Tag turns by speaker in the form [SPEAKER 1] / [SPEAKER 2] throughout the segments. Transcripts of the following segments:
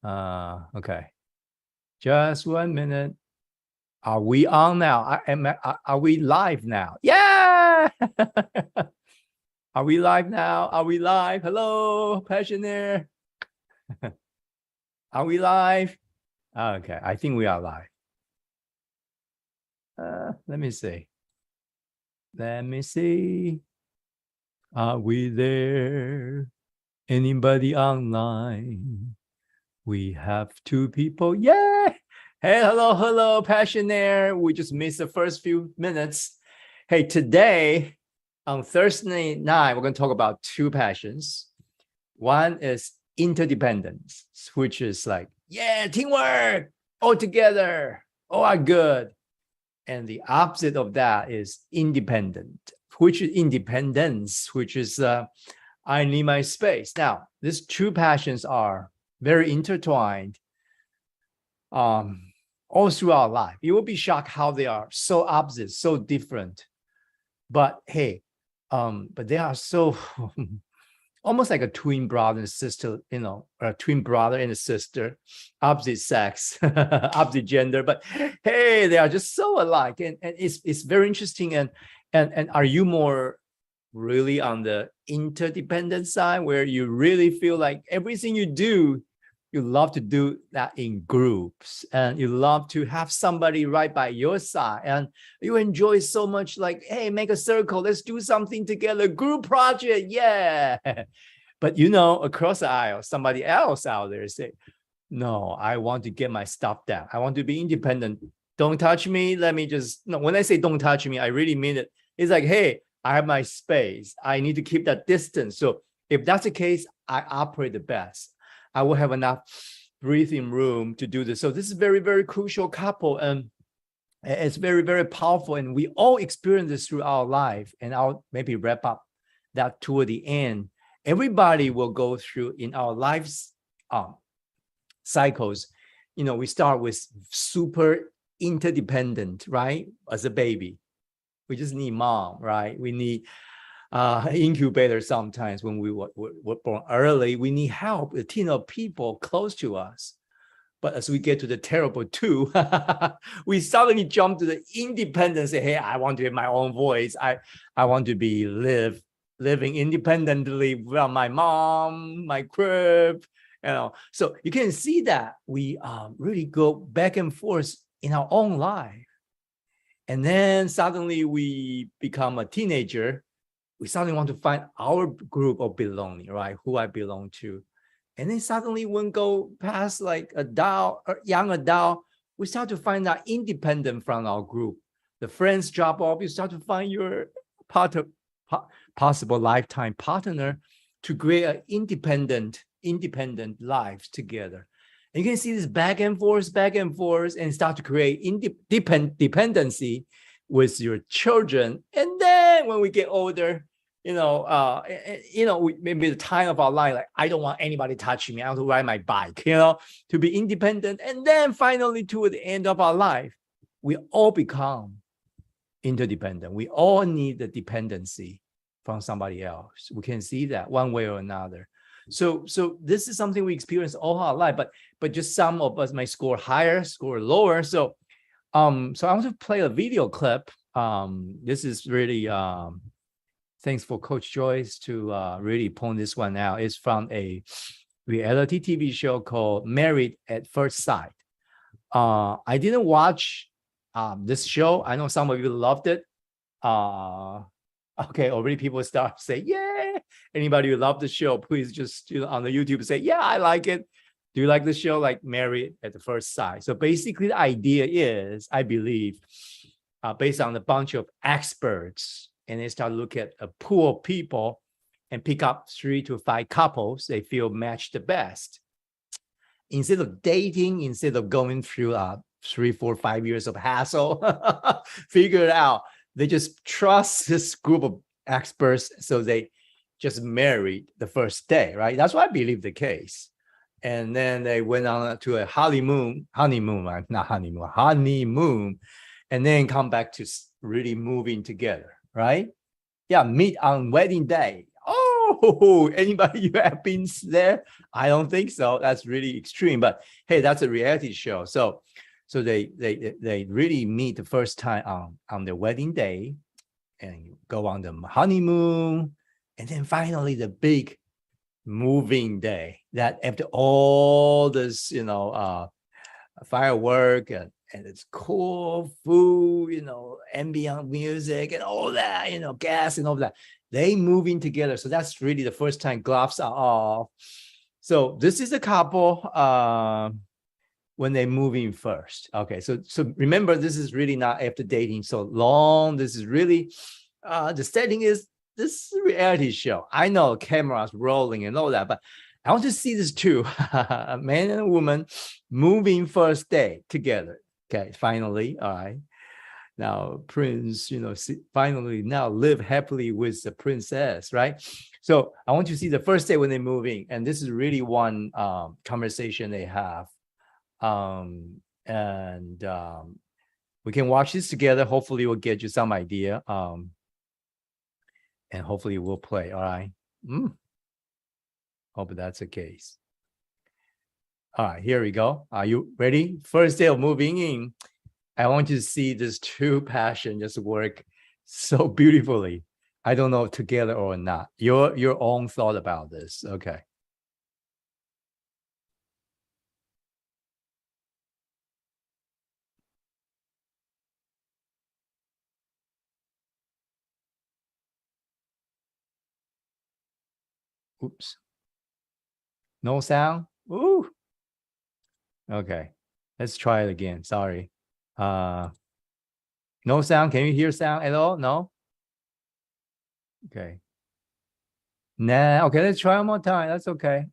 [SPEAKER 1] Okay. Just 1 minute. Are we on now? Are we live now? Yeah! Are we live now? Are we live? Hello, Passionaire. Are we live? Okay, I think we are live. Let me see. Are we there? Anybody online? We have 2 people. Yeah! Hey, hello, Passionaire. We just missed the first few minutes. Hey, today, on Thursday night, we're going to talk about 2 passions. One is interdependence, which is like, yeah, teamwork, all together, all are good. And the opposite of that is independence, which is I need my space. Now, these 2 passions are very intertwined all through our life. You will be shocked how they are so opposite, so different. But hey, but they are so almost like a twin brother and sister, or a twin brother and a sister, opposite sex, opposite gender. But hey, they are just so alike. And it's very interesting. And are you more really on the interdependent side, where you really feel like everything you do, you love to do that in groups, and you love to have somebody right by your side, and you enjoy so much, like, hey, make a circle, let's do something together, group project, yeah. But across the aisle, somebody else out there say, no, I want to get my stuff down. I want to be independent. Don't touch me. Let me just, no, when I say don't touch me, I really mean it. It's like, hey, I have my space. I need to keep that distance. So if that's the case, I operate the best. I will have enough breathing room to do this. So this is very, very crucial couple. And it's very, very powerful. And we all experience this through our life. And I'll maybe wrap up that toward the end. Everybody will go through in our lives cycles. We start with super interdependent, right? As a baby, we just need mom, right? We need incubator sometimes when we were born early. We need help, a team of people close to us. But as we get to the terrible 2, we suddenly jump to the independence. Say, hey, I want to have my own voice. I want to be living independently without my mom, my crib. So you can see that we really go back and forth in our own life. And then suddenly we become a teenager. We suddenly want to find our group of belonging, right? Who I belong to. And then suddenly when go past like adult or young adult, we start to find out independent from our group. The friends drop off. You start to find your possible lifetime partner to create an independent lives together. And you can see this back and forth, and start to create dependency with your children. And then when we get older, maybe the time of our life, like, I don't want anybody touching me. I want to ride my bike, to be independent. And then finally, toward the end of our life, we all become interdependent. We all need the dependency from somebody else. We can see that one way or another. So this is something we experience all our life, but just some of us may score higher, score lower. So I want to play a video clip. This is really thanks for Coach Joyce to really point this one out. It's from a reality TV show called Married at First Sight. I didn't watch this show. I know some of you loved it. Okay, already people start to say, yeah. Anybody who loved the show, please just on the YouTube say, yeah, I like it. Do you like the show? Like Married at the First Sight. So basically the idea is, I believe, based on a bunch of experts, and they start to look at a pool of people and pick up 3 to 5 couples they feel match the best. Instead of dating, instead of going through 3, 4, 5 years of hassle, figure it out. They just trust this group of experts, so they just married the first day, right? That's what I believe the case. And then they went on to a honeymoon, and then come back to really moving together, right? Yeah, meet on wedding day. Oh, whoa, anybody you have been there? I don't think so. That's really extreme. But hey, that's a reality show. So they really meet the first time on their wedding day and go on the honeymoon. And then finally the big moving day that after all this, firework and it's cool food, ambient music and all that, gas and all that. They moving together. So that's really the first time gloves are off. So this is a couple when they're moving first. Okay, so remember, this is really not after dating so long. This is really the setting is this reality show. I know cameras rolling and all that, but I want to see this too. A man and a woman moving first day together. Okay, finally, all right. Now, Prince, finally now live happily with the princess, right? So I want to see the first day when they're moving. And this is really one conversation they have. We can watch this together. Hopefully we'll get you some idea. And hopefully we'll play, all right? Hope that's the case. All right, here we go. Are you ready? First day of moving in. I want you to see this true passion just work so beautifully. I don't know together or not. Your own thought about this. Okay. Oops. No sound? Ooh. Okay. Let's try it again. Sorry. No sound. Can you hear sound at all? No? Okay. Nah. Okay, let's try one more time. That's okay.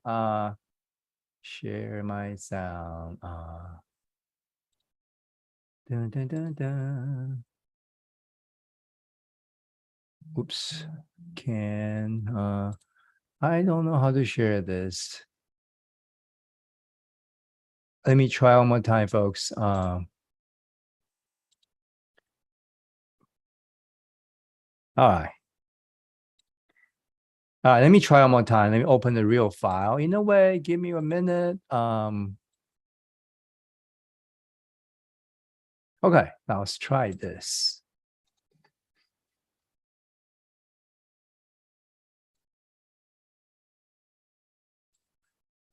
[SPEAKER 1] Share my sound. Dun, dun, dun, dun. Oops. I don't know how to share this. Let me try one more time, folks. All right. All right, let me try one more time. Let me open the real file. In a way, give me a minute. Okay, now let's try this.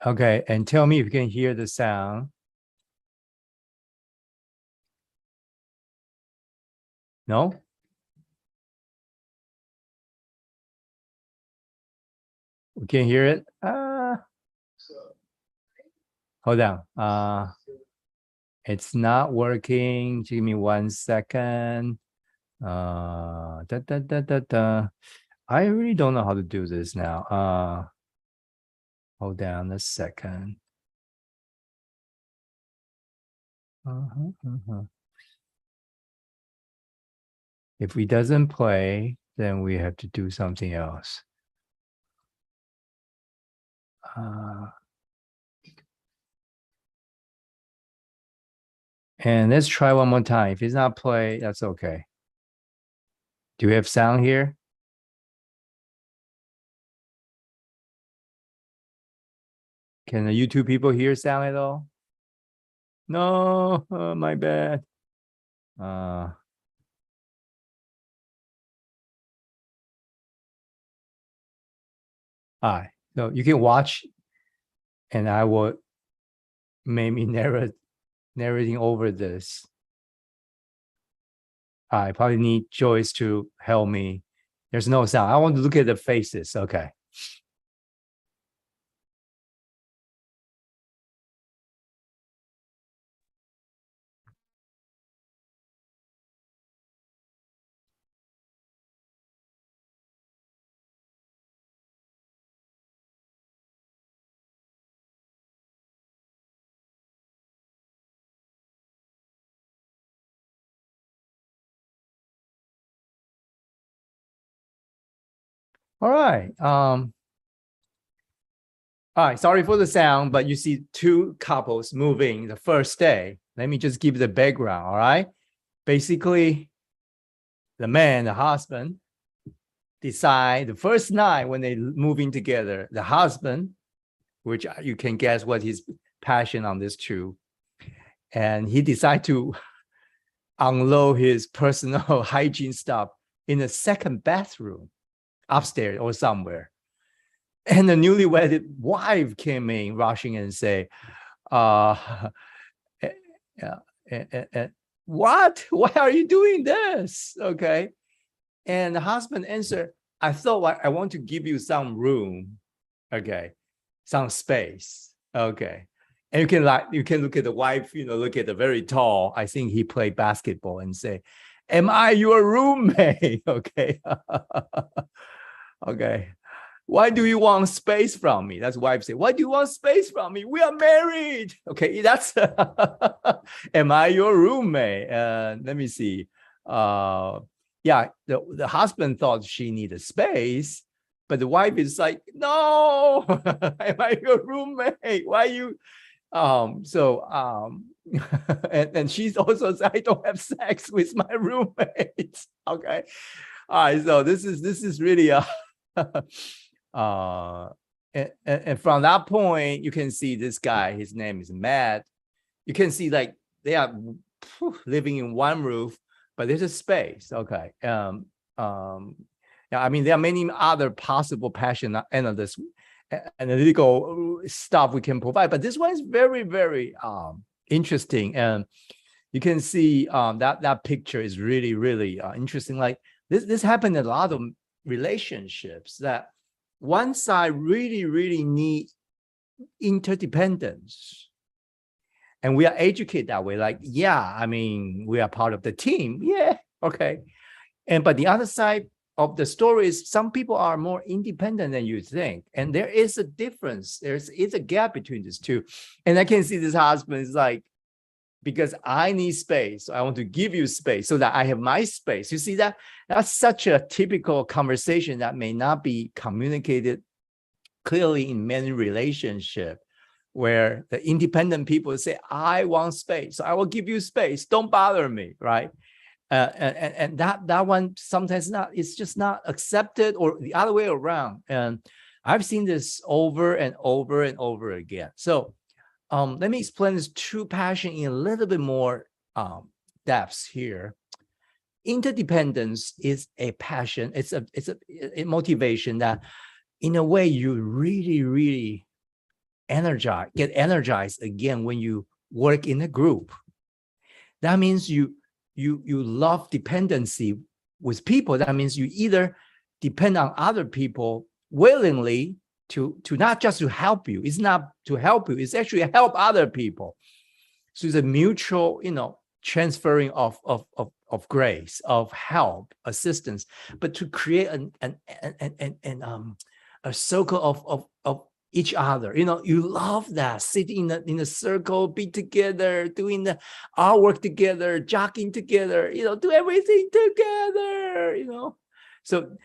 [SPEAKER 1] Okay, and tell me if you can hear the sound. No? We can hear it. Hold on. It's not working. Give me 1 second. I really don't know how to do this now. Hold on a second. If we doesn't play, then we have to do something else. And let's try one more time. If it's not play, that's okay. Do we have sound here? Can the YouTube people hear sound at all? No, my bad. All right, so you can watch and I will maybe narrating over this. I probably need Joyce to help me. There's no sound. I want to look at the faces. Okay. All right. All right. Sorry for the sound, but you see two couples moving the first day. Let me just give the background. All right. Basically, the man, the husband, decide the first night when they move in together, the husband, which you can guess what his passion on this too, and he decided to unload his personal hygiene stuff in the second bathroom upstairs or somewhere. And the newlywed wife came in rushing and say, what? Why are you doing this? Okay. And the husband answered, I thought I want to give you some room. Okay. Some space. Okay. And you can look at the wife, look at the very tall. I think he played basketball and say, am I your roommate? Okay. Okay. Why do you want space from me? That's wife say. Why do you want space from me? We are married. Okay, that's am I your roommate? Let me see. Yeah, the husband thought she needed space, but the wife is like, no, am I your roommate? Why you? And she's also said, I don't have sex with my roommates. Okay, all right. So this is really a. And from that point, you can see this guy, his name is Matt. You can see like they are living in one roof, but there's a space. Okay. Yeah, I mean, there are many other possible passion analytical stuff we can provide, but this one is very, very interesting. And you can see that picture is really, really interesting. Like this happened in a lot of relationships, that one side really, really need interdependence. And we are educated that way. Like, yeah, I mean, we are part of the team. Yeah, okay. But the other side of the story is some people are more independent than you think. And there is a difference. There's a gap between these two. And I can see this husband is like, because I need space, so I want to give you space so that I have my space. You see that? That's such a typical conversation that may not be communicated clearly in many relationships, where the independent people say, I want space, so I will give you space. Don't bother me, right? And that one sometimes it's just not accepted, or the other way around. And I've seen this over and over and over again. So let me explain this true passion in a little bit more depth here. Interdependence is a passion. It's a motivation that, in a way, you really, really get energized again when you work in a group. That means you love dependency with people. That means you either depend on other people willingly to not just to help you. It's not to help you. It's actually help other people. So it's a mutual, transferring of grace, of help, assistance, but to create a circle of each other. You love that, sitting in a circle, be together, doing the artwork together, jogging together, do everything together, So,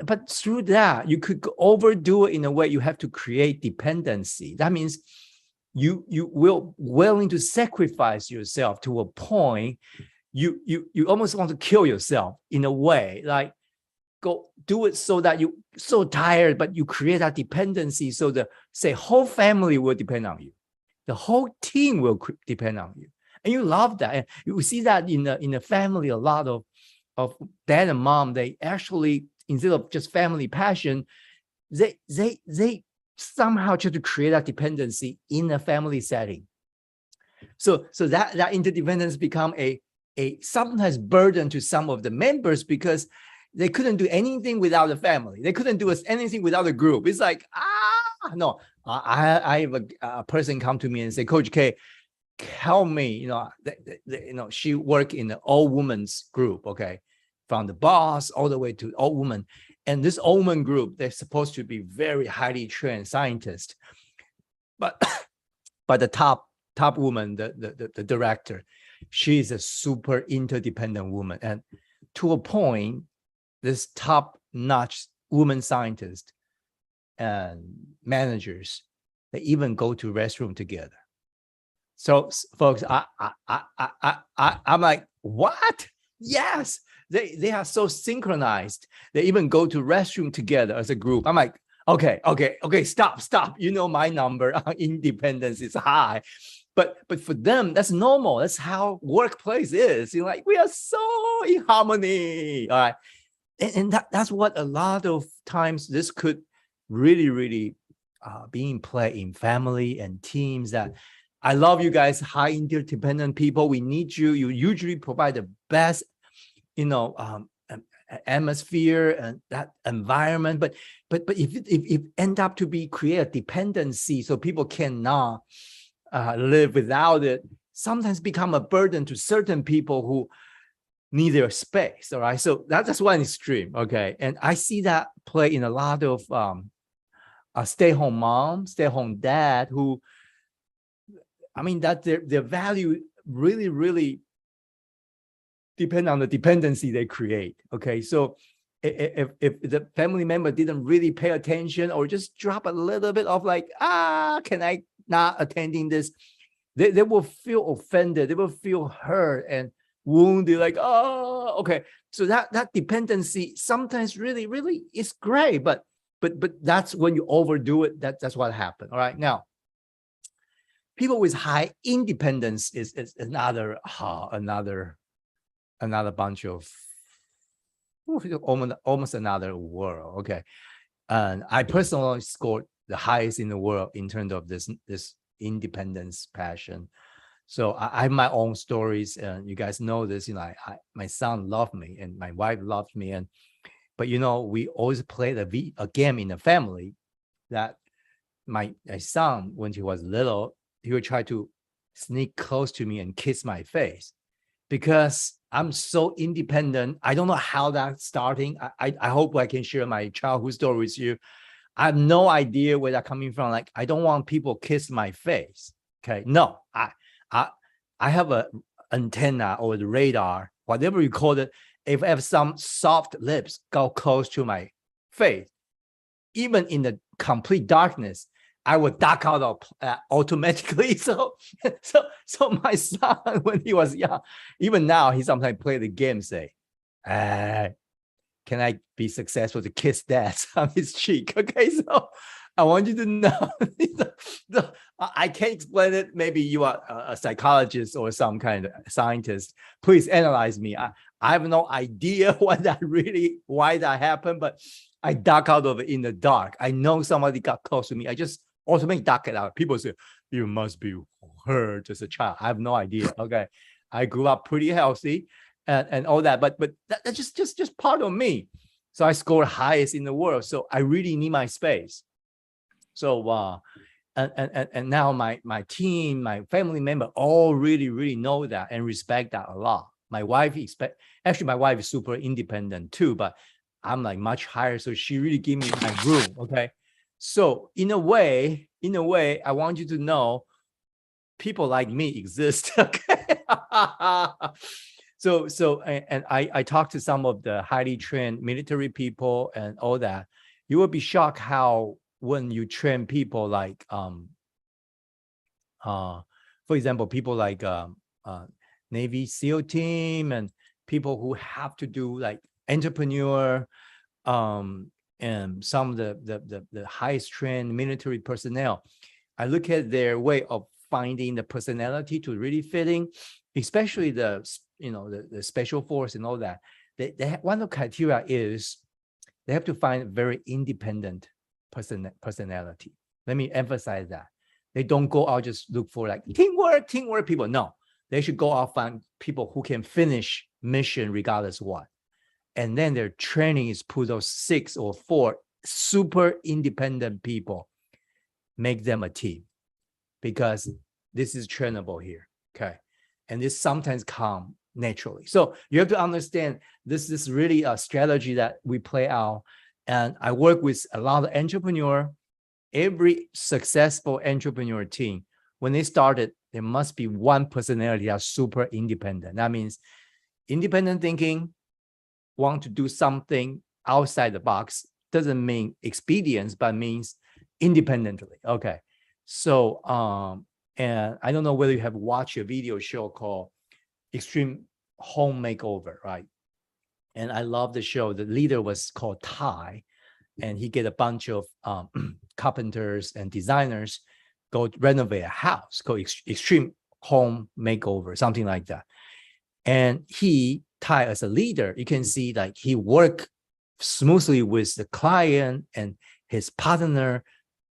[SPEAKER 1] but through that, you could overdo it in a way. You have to create dependency. That means you will willing to sacrifice yourself to a point. You almost want to kill yourself in a way, like go do it so that you so tired, but you create that dependency. So the whole family will depend on you. The whole team will depend on you. And you love that. And you see that in the family, a lot of dad and mom, they actually, instead of just family passion, they somehow try to create that dependency in a family setting. So that interdependence become a sometimes burden to some of the members, because they couldn't do anything without the family. They couldn't do anything without a group. It's like, no, I have a person come to me and say, Coach K, help me. She worked in an all women's group, okay, from the boss all the way to all women. And this all women group, they're supposed to be very highly trained scientists. But the top woman, the director, she's a super interdependent woman. And to a point, this top-notch woman scientist and managers, they even go to restroom together. So, folks, I'm like, what? Yes, they are so synchronized. They even go to restroom together as a group. I'm like, okay, stop. You know, my number on independence is high. But for them, that's normal. That's how workplace is. You're like, we are so in harmony. All right. And that's what a lot of times this could really being played in family and teams. That I love you guys, high interdependent people. We need you. You usually provide the best, atmosphere and that environment. But if end up to be create a dependency, so people cannot live without it, sometimes become a burden to certain people who need their space. All right, so that's one extreme. Okay, and I see that play in a lot of stay-home mom, stay-home dad who, I mean, that their value really depend on the dependency they create. Okay, so if the family member didn't really pay attention or just drop a little bit of like, can I not attending this, they will feel offended, they will feel hurt and wounded, like, oh, okay. So that dependency sometimes really is great, but that's when you overdo it, that's what happened. All right, now people with high independence is another bunch of almost another world. Okay, and I personally scored the highest in the world in terms of this independence passion. So I have my own stories, and you guys know this. My son loved me, and my wife loved me, but we always played a game in the family that my son, when he was little, he would try to sneak close to me and kiss my face because I'm so independent. I don't know how that's starting. I hope I can share my childhood story with you. I have no idea where that's coming from. Like, I don't want people kiss my face. Okay, no, I have a antenna or the radar, whatever you call it. If I have some soft lips go close to my face, even in the complete darkness, I would duck out of automatically. So my son, when he was young, even now, he sometimes play the game, say, can I be successful to kiss dad on his cheek? Okay, so I want you to know, I can't explain it. Maybe you are a psychologist or some kind of scientist. Please analyze me. I have no idea why that happened, but I duck out of it in the dark. I know somebody got close to me. I just automatically duck it out. People say, you must be hurt as a child. I have no idea. Okay, I grew up pretty healthy and all that, but that's just part of me. So I scored highest in the world. So I really need my space. So and now my team, my family member, all really know that and respect that a lot. My wife my wife is super independent too, but I'm like much higher, so she really give me my room. Okay, so in a way, I want you to know people like me exist. Okay. So and I talked to some of the highly trained military people and all that. You will be shocked how when you train people like for example, people like Navy SEAL team and people who have to do like entrepreneur, and some of the highest trained military personnel, I look at their way of finding the personality to really fitting, especially the special force and all that. One of the criteria is they have to find very independent personality. Let me emphasize that. They don't go out just look for like teamwork people. No, they should go out find people who can finish mission regardless what. And then their training is put those 6 or 4 super independent people, make them a team, because this is trainable here. Okay, and this sometimes come naturally. So you have to understand this is really a strategy that we play out. And I work with a lot of entrepreneur. Every successful entrepreneur team, when they started, there must be one personality that's super independent. That means independent thinking, want to do something outside the box, doesn't mean expedience, but means independently. Okay. So and I don't know whether you have watched a video show called Extreme Home Makeover, right? And I love the show. The leader was called Ty, and he get a bunch of carpenters and designers go renovate a house, go extreme home makeover, something like that. And Ty, as a leader, you can see like he worked smoothly with the client and his partner,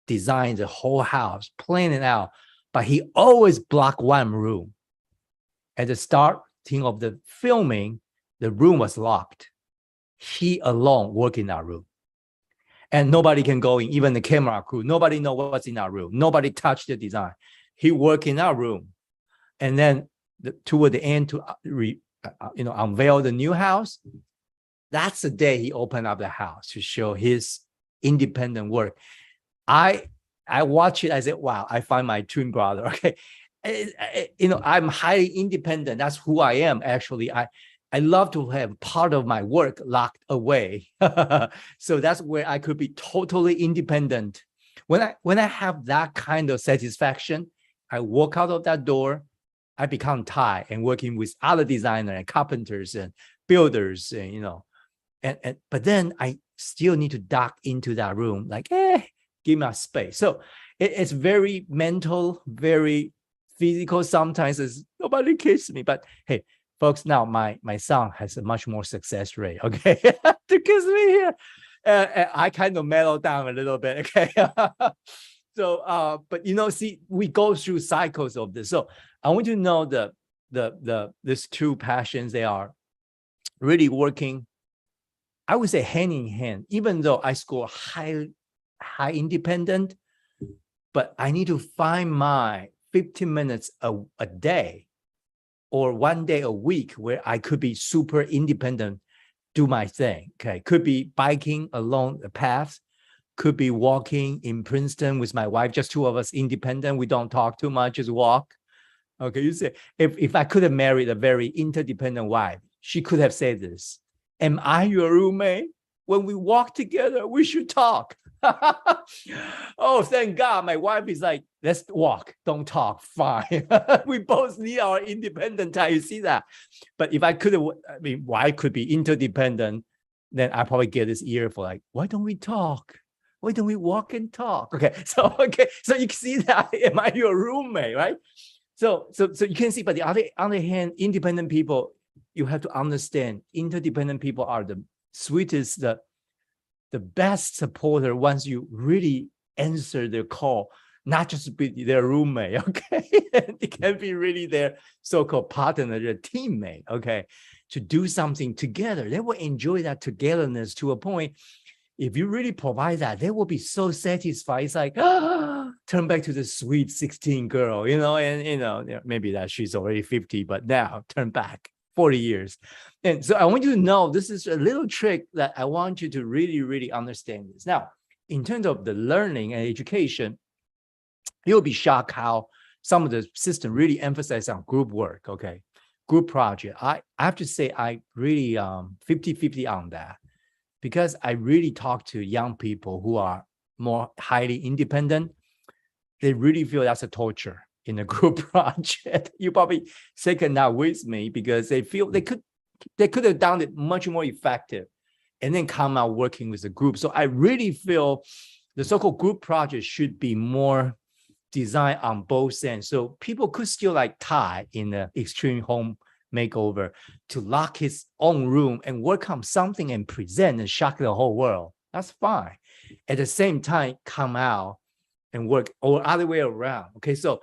[SPEAKER 1] design the whole house, plan it out. But he always blocked one room. At the starting of the filming, the room was locked. He alone worked in that room. And nobody can go in, even the camera crew. Nobody know what's in that room. Nobody touched the design. He worked in that room. And then toward the end to unveil the new house, that's the day he opened up the house to show his independent work. I watch it, I said, wow, I find my twin brother. Okay. I'm highly independent. That's who I am. Actually, I love to have part of my work locked away. So that's where I could be totally independent. When I have that kind of satisfaction, I walk out of that door, I become Ty and working with other designers and carpenters and builders, and but then I still need to duck into that room, like, give me a space. So it's very mental, very physical. Sometimes it's nobody kisses me, but hey, folks, now my son has a much more success rate, okay, to kiss me here. I kind of mellow down a little bit, okay. So, but see, we go through cycles of this. So I want you to know these two passions, they are really working, I would say, hand in hand. Even though I score high independent, but I need to find my 15 minutes a day or one day a week where I could be super independent, do my thing. Okay, could be biking along the path, could be walking in Princeton with my wife, just two of us, independent. We don't talk too much, just walk. Okay, you say, if I could have married a very interdependent wife, she could have said this: am I your roommate? When we walk together, we should talk. Oh, thank God. My wife is like, let's walk, don't talk, fine. We both need our independent time. You see that? But if I could have, wife could be interdependent, then I probably get this ear for like, why don't we talk? Why don't we walk and talk? Okay, so you can see that. Am I your roommate, right? So you can see, but the other hand, independent people, you have to understand, interdependent people are the sweetest, the best supporter once you really answer their call, not just be their roommate, okay? It can be really their so-called partner, their teammate, okay? To do something together. They will enjoy that togetherness to a point. If you really provide that, they will be so satisfied. It's like, turn back to the sweet 16 girl, and maybe that she's already 50, but now turn back 40 years. And so I want you to know, this is a little trick that I want you to really, really understand this. Now, in terms of the learning and education, you'll be shocked how some of the system really emphasize on group work, okay? Group project. I have to say, I really 50-50 on that, because I really talk to young people who are more highly independent. They really feel that's a torture in a group project. You probably second that with me, because they feel they could have done it much more effective and then come out working with a group. So I really feel the so-called group project should be more designed on both ends. So people could still like Ty in the extreme home makeover to lock his own room and work on something and present and shock the whole world. That's fine. At the same time, come out and work, or other way around. Okay, so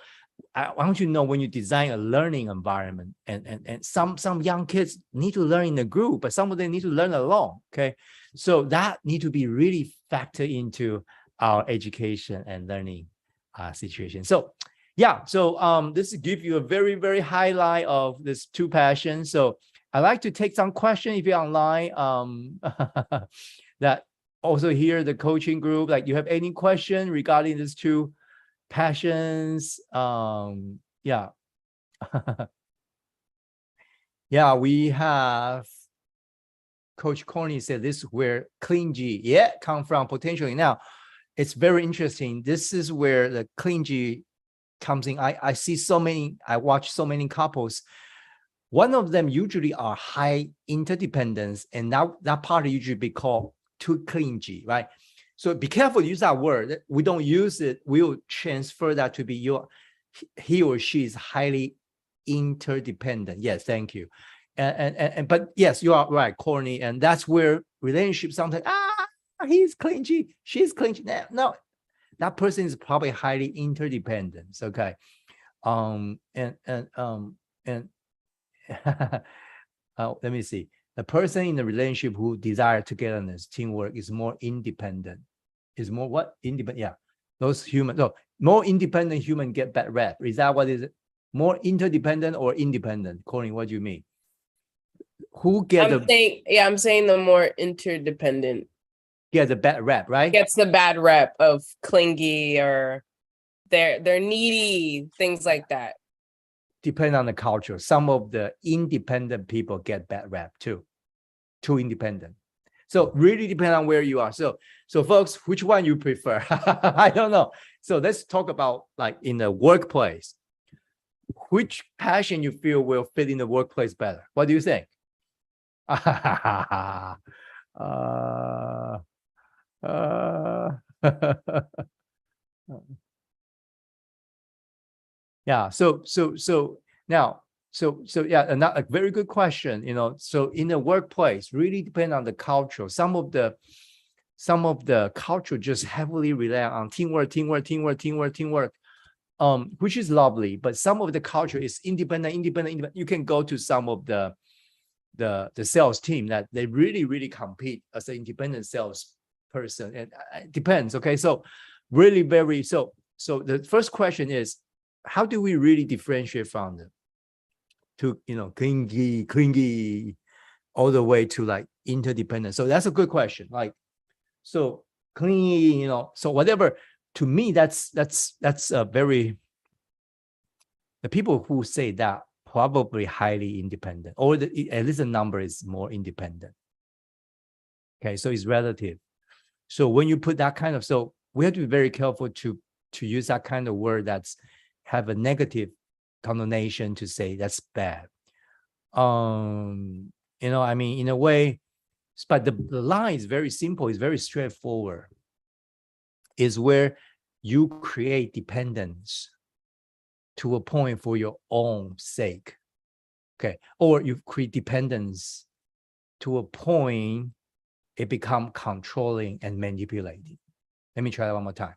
[SPEAKER 1] I want you to know, when you design a learning environment, and some young kids need to learn in a group, but some of them need to learn alone. Okay, so that need to be really factored into our education and learning situation. So yeah, so this gives you a very, very highlight of this two passions. So I like to take some questions if you're online. That also here, the coaching group, like, you have any question regarding these two passions? Yeah. Yeah, we have Coach Corny said this is where Clean G come from potentially. Now, it's very interesting. This is where the Clean G comes in. I see so many, I watch so many couples One of them usually are high interdependence, and that part usually be called too clingy, right? So be careful to use that word. We don't use it. We'll transfer that to be he or she is highly interdependent. Yes, thank you. But yes, you are right, corny, and that's where relationships sometimes he's clingy, she's clingy. No, that person is probably highly interdependent. Okay, let me see. The person in the relationship who desire togetherness, teamwork is more independent. Is more what? Independent. Yeah. Those humans. So more independent human get bad rep. Is that what is it? More interdependent or independent? Corey, what do you mean? Who get
[SPEAKER 2] I'm saying the more interdependent
[SPEAKER 1] get the bad rep, right?
[SPEAKER 2] Gets the bad rep of clingy or they're needy, things like that.
[SPEAKER 1] Depend on the culture. Some of the independent people get bad rep too. Too independent. So really depend on where you are. So folks, which one you prefer? I don't know. So let's talk about like in the workplace. Which passion you feel will fit in the workplace better? What do you think? Yeah. So now, yeah, a very good question. You know, so in the workplace, really depend on the culture. Some of the culture just heavily rely on teamwork, which is lovely. But some of the culture is independent. You can go to some of the sales team that they really compete as an independent sales person, and it depends. Okay, so really very so the first question is, how do we really differentiate from them to clingy all the way to like interdependent? So that's a good question. Like, so clingy, so whatever. To me, that's a very, the people who say that probably highly independent, or at least the number is more independent. Okay, so it's relative. So when you put that kind of, so we have to be very careful to use that kind of word that's have a negative connotation to say that's bad. I mean, in a way, but the line is very simple, it's very straightforward. Is where you create dependence to a point for your own sake. Okay, or you create dependence to a point it become controlling and manipulating. Let me try that one more time.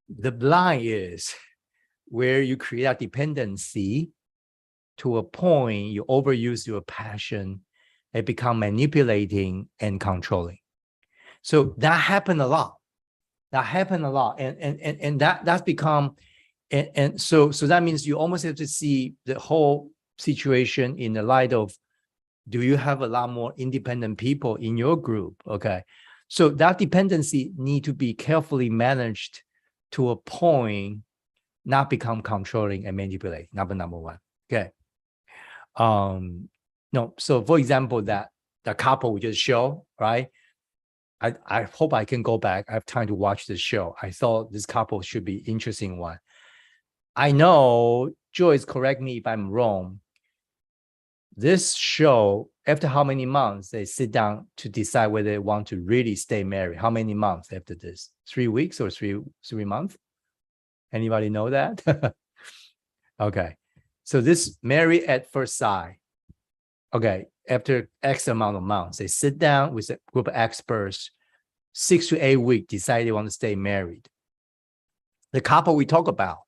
[SPEAKER 1] The line is where you create a dependency to a point you overuse your passion, it become manipulating and controlling. So that happened a lot. And that's become, and so that means you almost have to see the whole situation in the light of, do you have a lot more independent people in your group? Okay, so that dependency need to be carefully managed to a point, not become controlling and manipulating. Number one. Okay. No. So for example, that the couple we just show, right? I hope I can go back. I have time to watch this show. I thought this couple should be interesting one. I know, Joyce, correct me if I'm wrong. This show, after how many months they sit down to decide whether they want to really stay married? How many months after this? 3 weeks or three months? Anybody know that? Okay. So this married at first sight. Okay. After X amount of months, they sit down with a group of experts, 6 to 8 weeks, decide they want to stay married. The couple we talk about,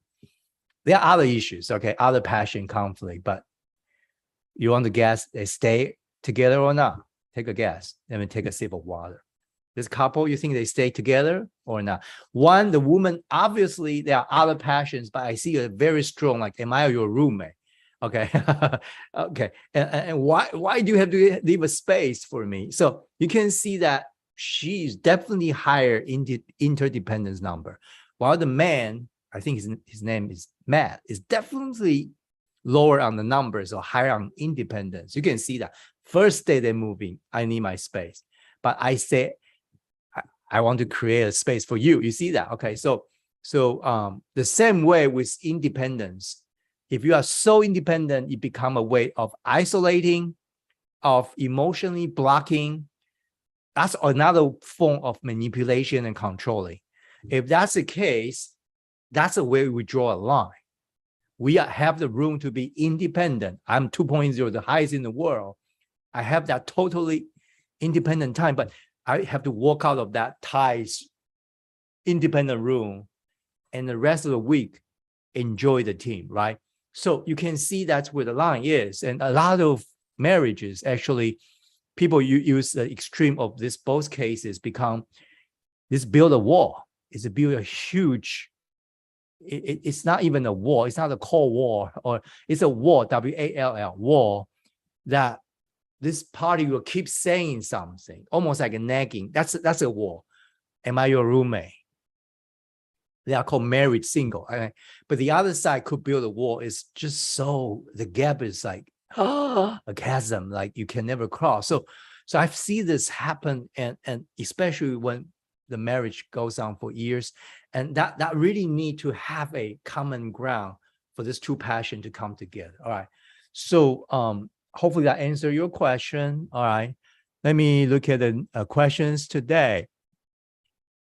[SPEAKER 1] there are other issues, okay, other passion conflict, but you want to guess they stay together or not? Take a guess. Let me take a sip of water. This couple, you think they stay together or not? One, the woman, obviously there are other passions, but I see a very strong, like, am I your roommate? Okay. Okay. And why do you have to leave a space for me? So you can see that she's definitely higher in the interdependence number, while the man, I think his name is Matt, is definitely lower on the numbers or higher on independence. You can see that first day they're moving, I need my space, but I say I want to create a space for you. You see that? Okay. So the same way with independence, If you are so independent, it become a way of isolating, of emotionally blocking. That's another form of manipulation and controlling. If that's the case, that's the way we draw a line. We have the room to be independent. I'm 2.0, the highest in the world. I have that totally independent time, but I have to walk out of that ties independent room, and the rest of the week enjoy the team, right? So you can see that's where the line is. And a lot of marriages, actually, people use the extreme of this both cases, become this build a wall. It's a build a huge, it's not even a wall. It's not a Cold War, or it's a wall, W-A-L-L, wall, that this party will keep saying something, almost like a nagging. That's a wall. Am I your roommate? They are called married single. But the other side could build a wall. It's just so, the gap is like a chasm, like you can never cross. So I see this happen, and especially when the marriage goes on for years, and that really need to have a common ground for this two passion to come together. All right. So hopefully that answered your question. All right. Let me look at the questions today.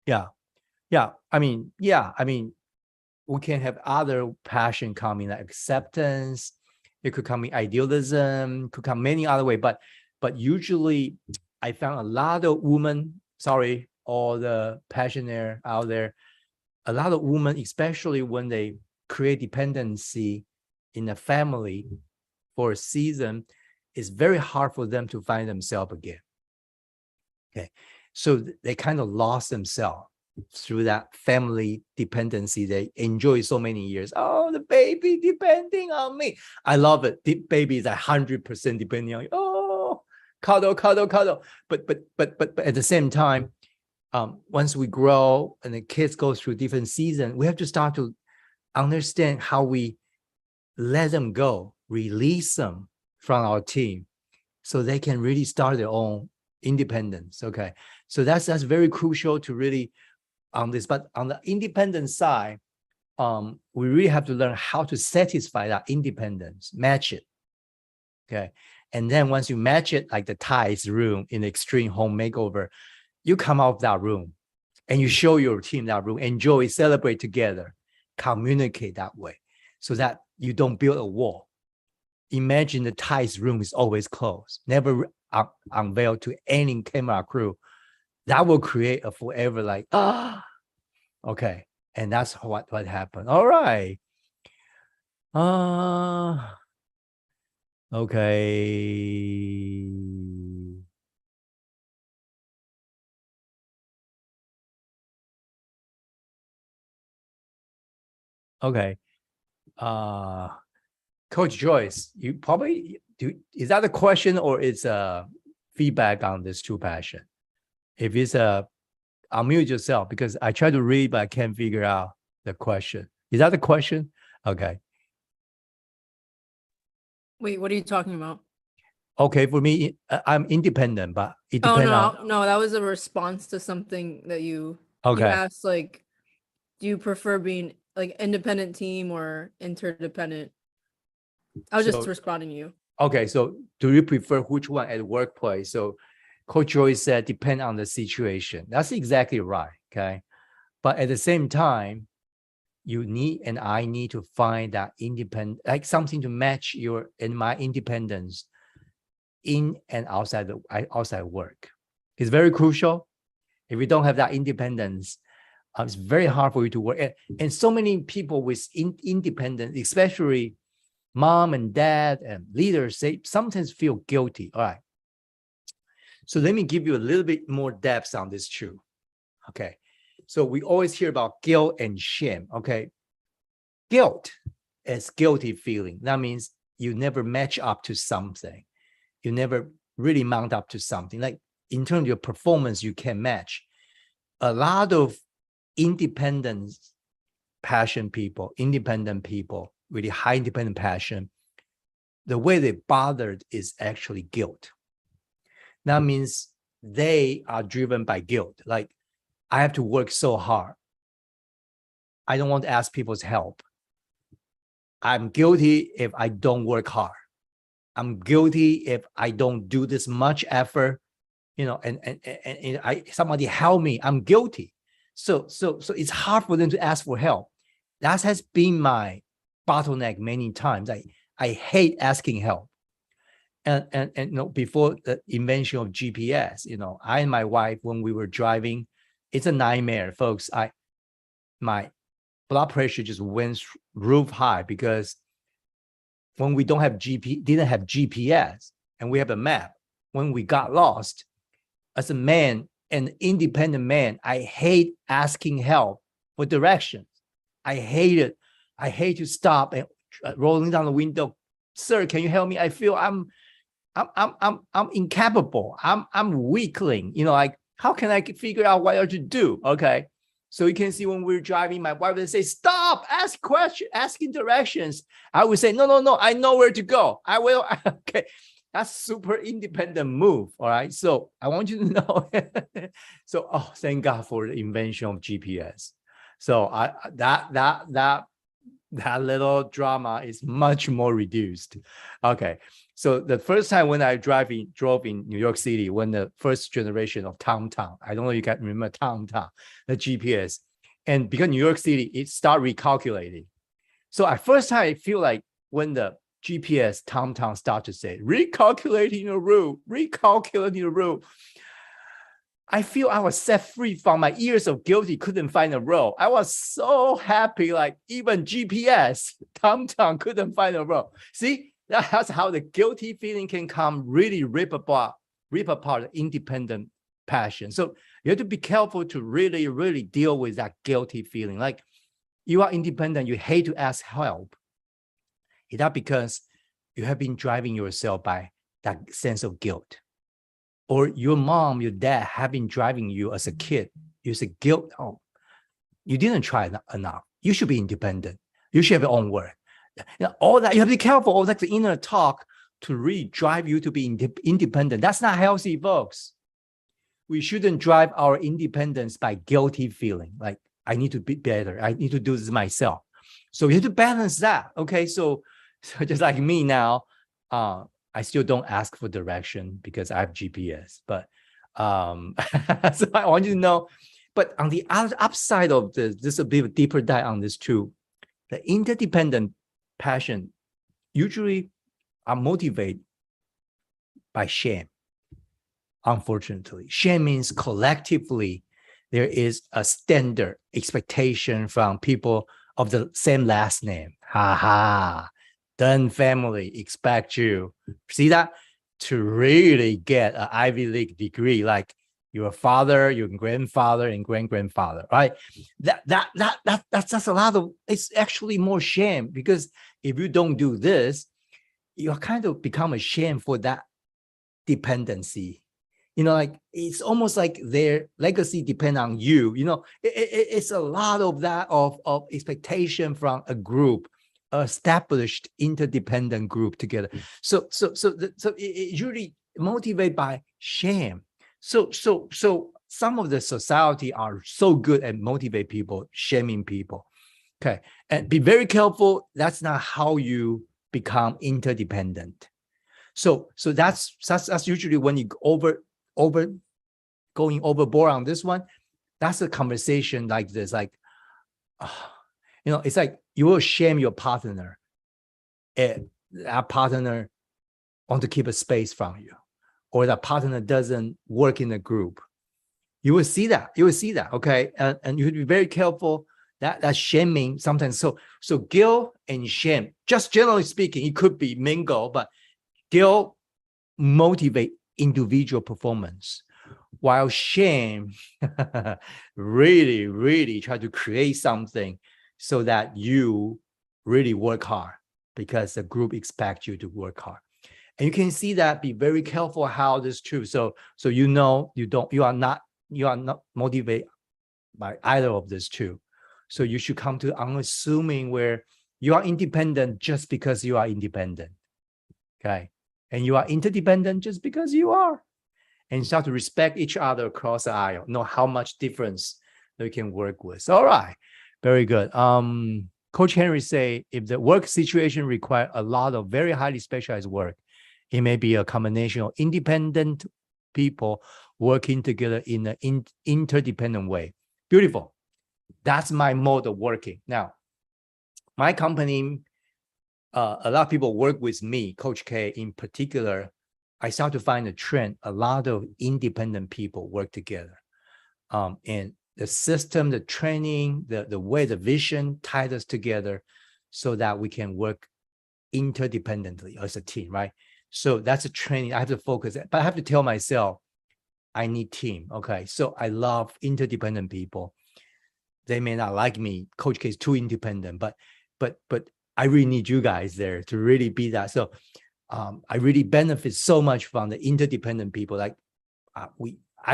[SPEAKER 1] Yeah, I mean, we can have other passion coming, like acceptance. It could come in idealism, could come many other ways. But usually I found a lot of women, sorry, all the passionaire out there, a lot of women, especially when they create dependency in a family for a season, it's very hard for them to find themselves again. Okay, so they kind of lost themselves through that family dependency they enjoy so many years. Oh, the baby depending on me. I love it. The baby is 100% depending on you. Oh, cuddle. But at the same time, once we grow and the kids go through different seasons, we have to start to understand how we let them go, release them from our team, so they can really start their own independence. Okay, so that's very crucial to really on this. But on the independent side, we really have to learn how to satisfy that independence, match it. Okay, and then once you match it, like the ties room in the extreme home makeover, you come out of that room and you show your team that room, enjoy, celebrate together, communicate that way, so that you don't build a wall. Imagine the ties room is always closed, never unveiled to any camera crew. That will create a forever like, okay. And that's what happened. All right. Okay. Okay. Coach Joyce, you probably do. Is that a question or it's a feedback on this two passion? If it's unmute yourself, because I try to read, but I can't figure out the question. Is that the question? Okay.
[SPEAKER 3] Wait, what are you talking about?
[SPEAKER 1] Okay, for me, I'm independent, but it
[SPEAKER 3] Oh,
[SPEAKER 1] depends on.
[SPEAKER 3] no, that was a response to something that you
[SPEAKER 1] Okay.
[SPEAKER 3] asked, like, do you prefer being like independent team or interdependent? I was just responding to you.
[SPEAKER 1] Okay, so do you prefer which one at workplace? So Coach Joyce said, depend on the situation. That's exactly right, okay? But at the same time, you need, and I need to find that independent, like something to match your and my independence in and outside work. It's very crucial. If you don't have that independence, it's very hard for you to work. And so many people with independence, especially mom and dad and leaders, they sometimes feel guilty. All right. So let me give you a little bit more depth on this too. Okay. So we always hear about guilt and shame. Okay. Guilt is guilty feeling. That means you never match up to something. You never really mount up to something. Like in terms of your performance, you can match. A lot of independent people, really high independent passion, the way they bothered is actually guilt. That means they are driven by guilt. Like, I have to work so hard. I don't want to ask people's help. I'm guilty if I don't work hard. I'm guilty if I don't do this much effort, and somebody help me. I'm guilty. So it's hard for them to ask for help. That has been my bottleneck many times. I hate asking help. And before the invention of GPS, I and my wife, when we were driving, it's a nightmare, folks. My blood pressure just went roof high because when we didn't have GPS and we have a map, when we got lost, as a man, an independent man, I hate asking help for directions. I hate it. I hate to stop and rolling down the window. Sir, can you help me? I feel I'm incapable. I'm weakling. Like, how can I figure out what to do? Okay. So you can see when we're driving, my wife would say, stop, ask questions, asking directions. I would say, no, I know where to go. I will. Okay. That's super independent move. All right. So I want you to know. So, thank God for the invention of GPS. So that little drama is much more reduced. Okay. So the first time when I drove in New York City, when the first generation of TomTom, I don't know if you can remember TomTom, the GPS, and because New York City, it started recalculating. So at first time, I feel like when the GPS TomTom start to say, recalculating the route, I feel I was set free from my years of guilty, couldn't find a road. I was so happy, like even GPS TomTom couldn't find a road. See? That's how the guilty feeling can come, really rip apart the independent passion. So you have to be careful to really, really deal with that guilty feeling. Like, you are independent, you hate to ask help. Is that because you have been driving yourself by that sense of guilt? Or your mom, your dad have been driving you as a kid. You say guilt, you didn't try enough. You should be independent. You should have your own work. All that, you have to be careful of like the inner talk to really drive you to be independent. That's not healthy, folks. We shouldn't drive our independence by guilty feeling. Like, I need to be better. I need to do this myself. So you have to balance that. Okay. So just like me now, I still don't ask for direction because I have GPS. But so I want you to know. But on the upside of this is a bit of a deeper dive on this too. The interdependent passion usually are motivated by shame. Unfortunately, shame means collectively there is a standard expectation from people of the same last name. Dunn family expect you, see that, to really get an Ivy League degree, like your father, your grandfather, and grandfather, right? That's a lot of. It's actually more shame, because if you don't do this, you kind of become ashamed for that dependency. Like, it's almost like their legacy depend on you. It's a lot of that of expectation from a group, established interdependent group together. So it usually motivated by shame. So some of the society are so good at motivate people, shaming people. Okay, and be very careful. That's not how you become interdependent. So that's usually when you going overboard on this one. That's a conversation like this, like, it's like you will shame your partner, and that partner want to keep a space from you, or that partner doesn't work in a group. You will see that. Okay, and you have to be very careful. That shaming sometimes. So guilt and shame, just generally speaking, it could be mingled, but guilt motivate individual performance, while shame really, really try to create something so that you really work hard, because the group expects you to work hard. And you can see that. Be very careful how this is true. So you are not motivated by either of these two. So you should come to unassuming, where you are independent just because you are independent. Okay. And you are interdependent just because you are. And start to respect each other across the aisle. Know how much difference they can work with. All right. Very good. Coach Henry say, if the work situation require a lot of very highly specialized work, it may be a combination of independent people working together in an interdependent way. Beautiful. That's my mode of working. Now, my company, a lot of people work with me, Coach K in particular. I start to find a trend. A lot of independent people work together. And the system, the training, the way, the vision tied us together so that we can work interdependently as a team, right? So that's a training I have to focus on. But I have to tell myself, I need team. Okay. So I love interdependent people. They may not like me. Coach K is too independent, but I really need you guys there to really be that. So I really benefit so much from the interdependent people. Like I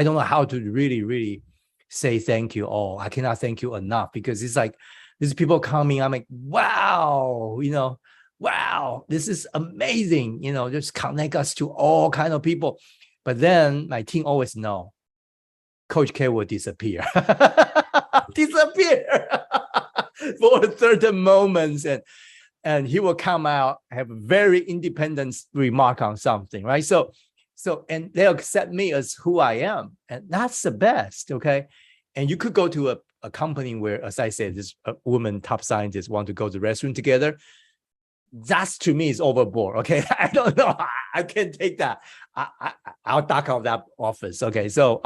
[SPEAKER 1] don't know how to really say thank you. Oh, I cannot thank you enough, because it's like these people coming. I'm like, wow, wow, this is amazing. Just connect us to all kind of people. But then my team always know Coach K will disappear. Disappear for certain moments, and he will come out, have a very independent remark on something, right? So and they'll accept me as who I am, and that's the best. Okay. And you could go to a company where, as I said, this woman top scientists want to go to the restroom together. That's, to me, is overboard. Okay. I don't know. I can't take that. I'll duck out that office. Okay. So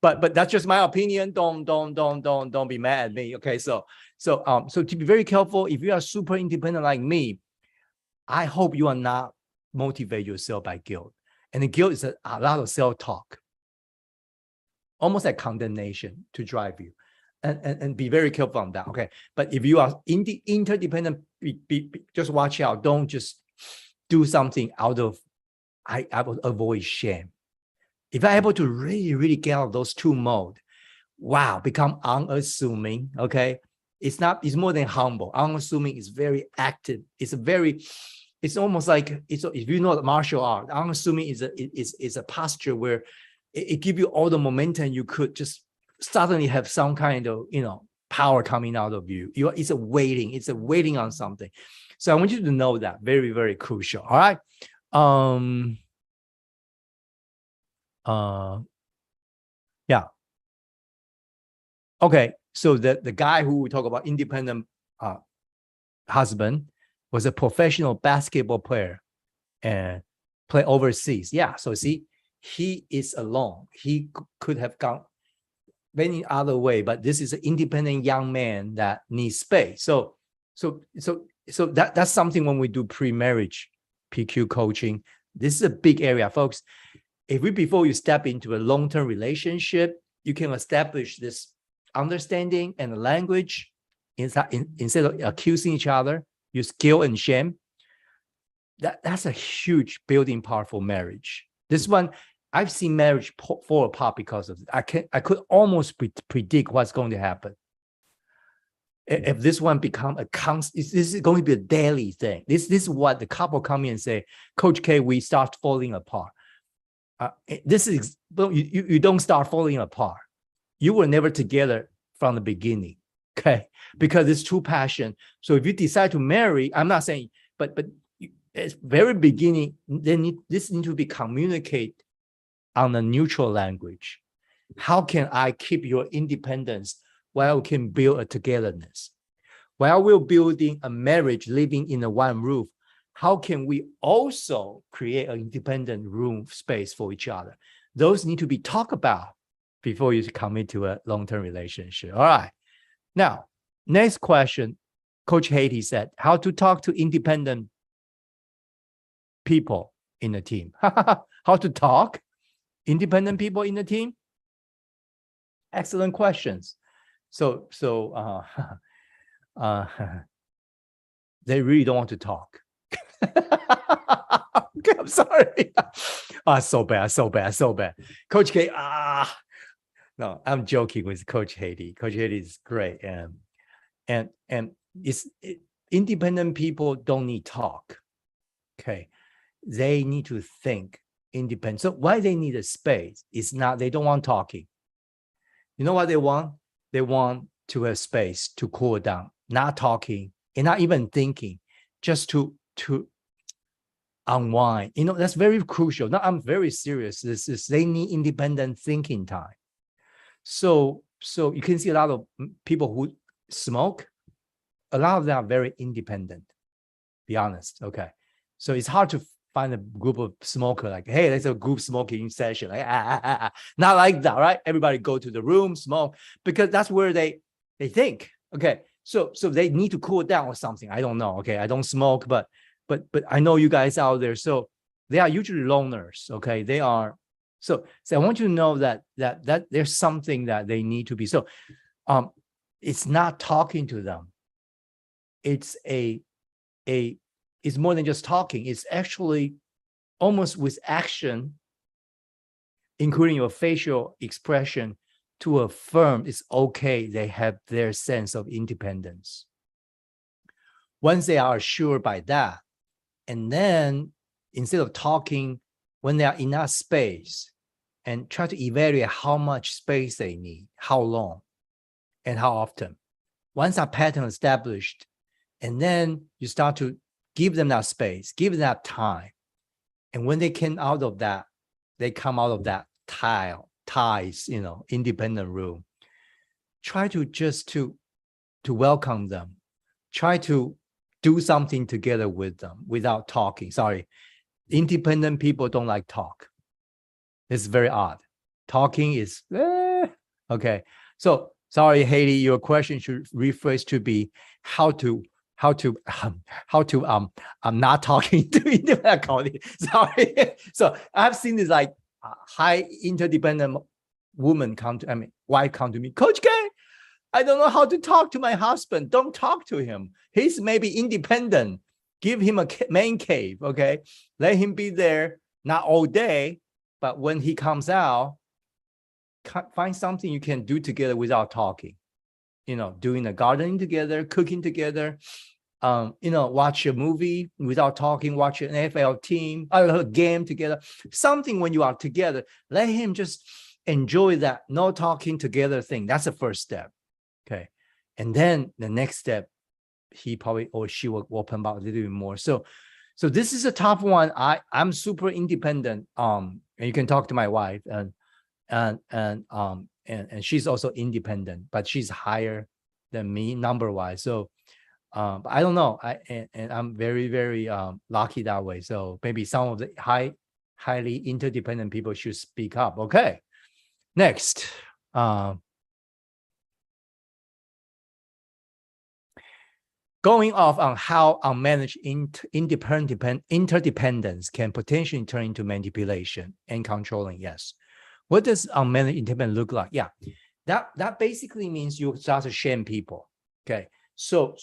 [SPEAKER 1] but that's just my opinion. Don't be mad at me. Okay. So to be very careful, if you are super independent like me, I hope you are not motivate yourself by guilt. And the guilt is a lot of self-talk, almost like condemnation to drive you. And be very careful on that. Okay. But if you are interdependent, just watch out. Don't just do something out of, I will avoid shame. If I'm able to really get out of those two modes, wow, become unassuming. Okay. It's more than humble. Unassuming is very active. It's almost like, if you know the martial art, unassuming is a posture where it gives you all the momentum you could just suddenly have some kind of, power coming out of you. It's a waiting on something. So I want you to know that. Very, very crucial. All right. Yeah. Okay. So the guy who we talk about, independent husband, was a professional basketball player and play overseas. Yeah. So see, he is alone. He could have gone many other way, but this is an independent young man that needs space. So that's something when we do pre-marriage PQ coaching. This is a big area, folks. Before you step into a long-term relationship, you can establish this understanding and language instead of accusing each other, use guilt and shame. That's a huge building part for marriage. This one, I've seen marriage fall apart because of it. I could almost predict what's going to happen. If this one become a constant, this is going to be a daily thing. This is what the couple come in and say, Coach K, we start falling apart. You don't start falling apart. You were never together from the beginning, okay? Because it's true passion. So if you decide to marry, I'm not saying, but at very beginning, this needs to be communicated on a neutral language. How can I keep your independence while we can build a togetherness? While we're building a marriage, living in a one roof, how can we also create an independent room space for each other? Those need to be talked about before you commit to a long-term relationship. All right. Now, next question, Coach Haiti said, how to talk to independent people in the team. How to talk? Independent people in the team? Excellent questions. So they really don't want to talk. Okay, I'm sorry. So bad. Coach K, no, I'm joking with Coach Haiti. Coach Haiti is great. And independent people don't need talk. Okay. They need to think independent. So why they need a space is not, they don't want talking. You know what they want? They want to have space to cool down, not talking and not even thinking, just to unwind. That's very crucial. Now, I'm very serious. They need independent thinking time. So you can see a lot of people who smoke. A lot of them are very independent. Be honest, okay. So it's hard to find a group of smoker like, hey, there's a group smoking session. Like, not like that, right? Everybody go to the room, smoke, because that's where they think. Okay, so they need to cool down or something. I don't know. Okay, I don't smoke, but I know you guys out there. So they are usually loners. Okay, they are. So I want you to know that there's something that they need to be. So it's not talking to them. It's it's more than just talking. It's actually almost with action, including your facial expression, to affirm it's okay. They have their sense of independence. Once they are assured by that, and then instead of talking, when they are in that space, and try to evaluate how much space they need, how long, and how often. Once that pattern established, and then you start to give them that space, give them that time. And when they came out of that, they come out of that ties, independent room. Try to just to welcome them. Try to do something together with them without talking. Sorry, independent people don't like talk. It's very odd. Talking is, okay. So sorry, Haley, your question should rephrase to be how to not talking to independent colleague. Sorry. So I've seen this like high interdependent wife come to me, Coach K, I don't know how to talk to my husband. Don't talk to him. He's maybe independent. Give him a man cave, okay? Let him be there, not all day, but when he comes out, find something you can do together without talking. Doing the gardening together, cooking together, watch a movie without talking, watch an NFL team, a game together, something when you are together. Let him just enjoy that no talking together thing. That's the first step, okay? And then the next step, he probably or she will open up a little bit more. So this is a tough one. I'm super independent. And you can talk to my wife, and she's also independent, but she's higher than me number wise. So but I don't know. I'm very, very lucky that way. So maybe some of the highly interdependent people should speak up. Okay. Next. Going off on how unmanaged interdependence can potentially turn into manipulation and controlling. Yes. What does unmanaged interdependence look like? Yeah, that basically means you start to shame people. Okay. So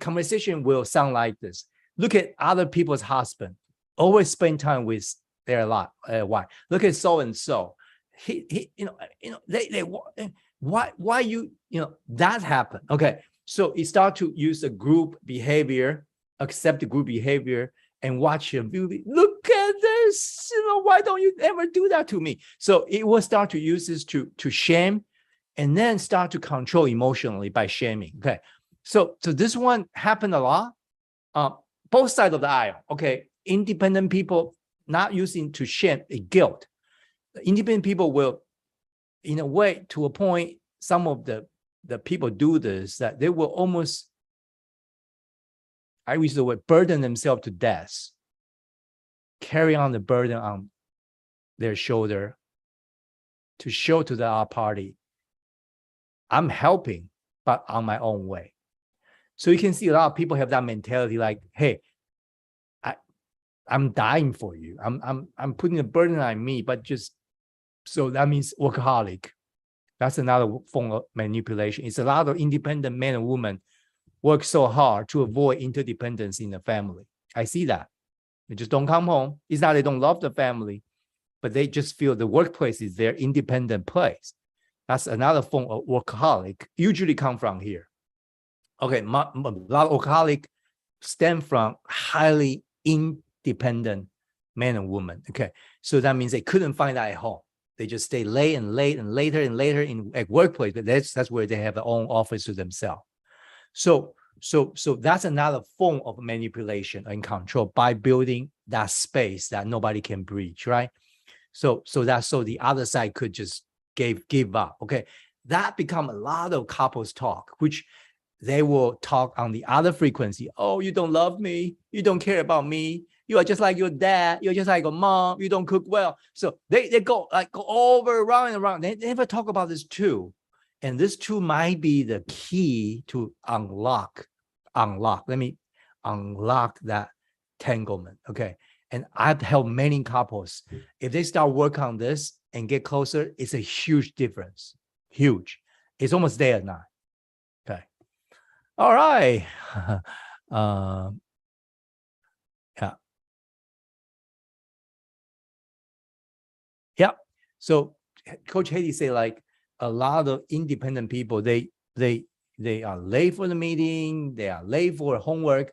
[SPEAKER 1] conversation will sound like this. Look at other people's husband. Always spend time with their wife. Look at so and so. Why that happened? Okay. So you start to use a group behavior, accept the group behavior, and watch a movie. Look at this. Why don't you ever do that to me? So it will start to use this to shame, and then start to control emotionally by shaming. Okay. So this one happened a lot. Both sides of the aisle. Okay. Independent people not using to shame, guilt. Independent people will, in a way, to a point, some of the people do this, that they will almost, I use the word, burden themselves to death, carry on the burden on their shoulder to show to the other party, I'm helping, but on my own way. So you can see a lot of people have that mentality like, hey, I'm dying for you. I'm putting a burden on me, but just, so that means workaholic. That's another form of manipulation. It's a lot of independent men and women work so hard to avoid interdependence in the family. I see that. They just don't come home. It's not they don't love the family, but they just feel the workplace is their independent place. That's another form of workaholic, usually come from here. Okay, a lot of workaholic stem from highly independent men and women. Okay, so that means they couldn't find that at home. They just stay late and later at workplace, but that's where they have their own office to themselves. So so that's another form of manipulation and control by building that space that nobody can breach, right? So that's so the other side could just give up. Okay, that become a lot of couples talk, which they will talk on the other frequency. Oh, you don't love me. You don't care about me. You are just like your dad. You're just like your mom. You don't cook well. So they go over around and around. They never talk about this too. And this too might be the key to unlock. Let me unlock that entanglement. Okay. And I've helped many couples. If they start work on this and get closer, it's a huge difference. Huge. It's almost there now. Okay. All right. Yeah. Yeah. So Coach Haiti say like a lot of independent people, they are late for the meeting, they are late for homework,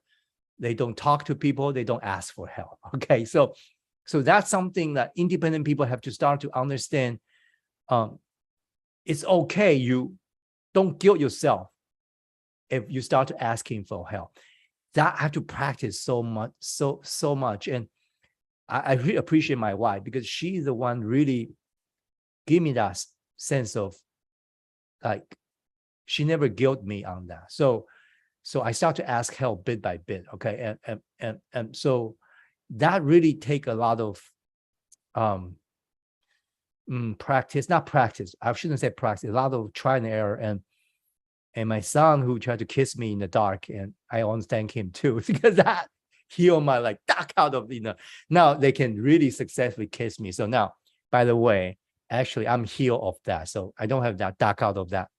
[SPEAKER 1] they don't talk to people, they don't ask for help. Okay. So that's something that independent people have to start to understand. It's okay. You don't guilt yourself if you start to asking for help. That I have to practice so much. And I really appreciate my wife because she's the one really give me that sense of like, she never guilt me on that. So I start to ask help bit by bit. Okay. And so that really take a lot of practice, not practice. I shouldn't say practice, a lot of try and error. And my son who tried to kiss me in the dark, and I understand him too, because that healed my like duck out of, now they can really successfully kiss me. So now, by the way, actually I'm healed of that. So I don't have that duck out of that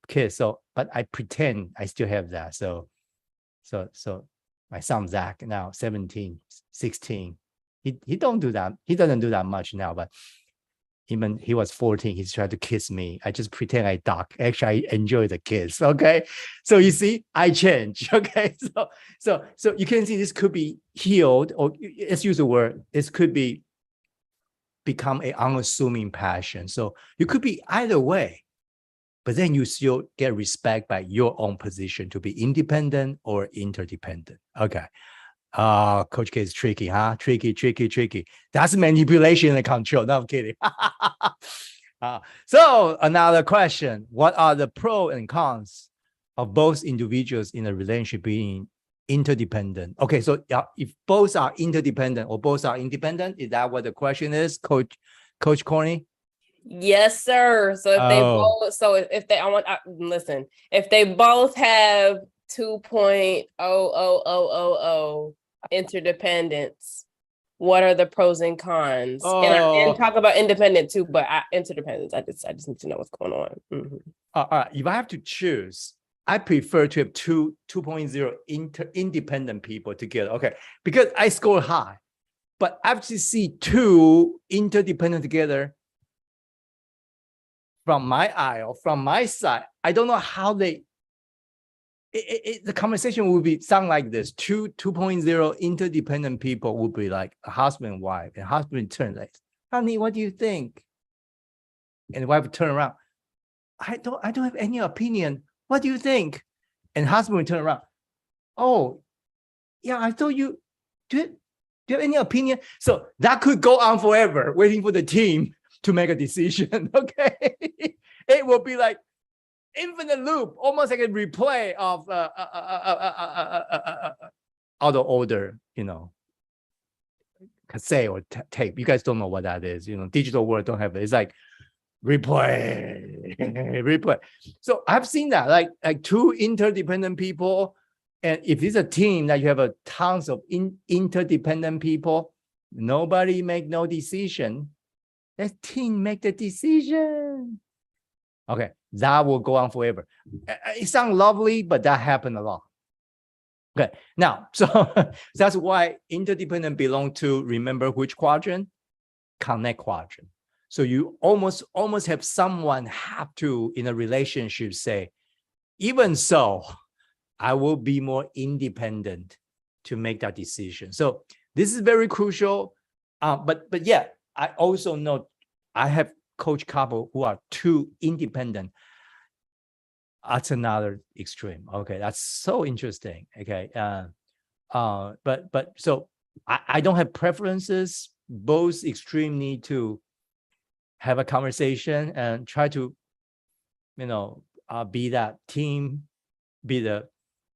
[SPEAKER 1] kiss. So, but I pretend I still have that. So my son, Zach, now 17, 16, he don't do that. He doesn't do that much now, but even he was 14, he's trying to kiss me. I just pretend I duck. Actually, I enjoy the kiss. Okay. So you see, I change. Okay. So you can see this could be healed, or let's use the word, this could be become an unassuming passion. So you could be either way, but then you still get respect by your own position to be independent or interdependent. Okay. Coach K is tricky, huh? Tricky. That's manipulation and control. No, I'm kidding. So another question: what are the pros and cons of both individuals in a relationship being interdependent? Okay, so if both are interdependent or both are independent, is that what the question is, Coach Corny?
[SPEAKER 2] Yes, sir. So if they both, listen, if they both have 2.00000 interdependence, what are the pros and cons? And talk about independent too, but interdependence, I just need to know what's going on.
[SPEAKER 1] All right, if I have to choose, I prefer to have 2.0 independent people together. Okay, because I score high, but I have to see two interdependent together. From my aisle, from my side, I don't know how the conversation would be sound like this. 2.0 interdependent people would be like a husband and wife, and husband turn like, honey, what do you think? And the wife would turn around, I don't have any opinion. What do you think? And husband would turn around, oh, yeah, I thought you do you have any opinion? So that could go on forever, waiting for the team to make a decision. Okay. It will be like infinite loop, almost like a replay of out of order, cassette or tape. You guys don't know what that is. Digital world don't have it. It's like replay. So I've seen that, like two interdependent people. And if it's a team that you have tons of interdependent people, nobody make no decision. Let team make the decision. Okay, that will go on forever. It sounds lovely, but that happened a lot. Okay, now, so that's why interdependent belong to, remember which quadrant? Connect quadrant. So you almost have someone have to, in a relationship, say, even so, I will be more independent to make that decision. So this is very crucial. But yeah, I also know I have coached couple who are too independent. that's another extreme. Okay, that's so interesting. Okay, but so I don't have preferences. Both extreme need to have a conversation and try to, be that team, be the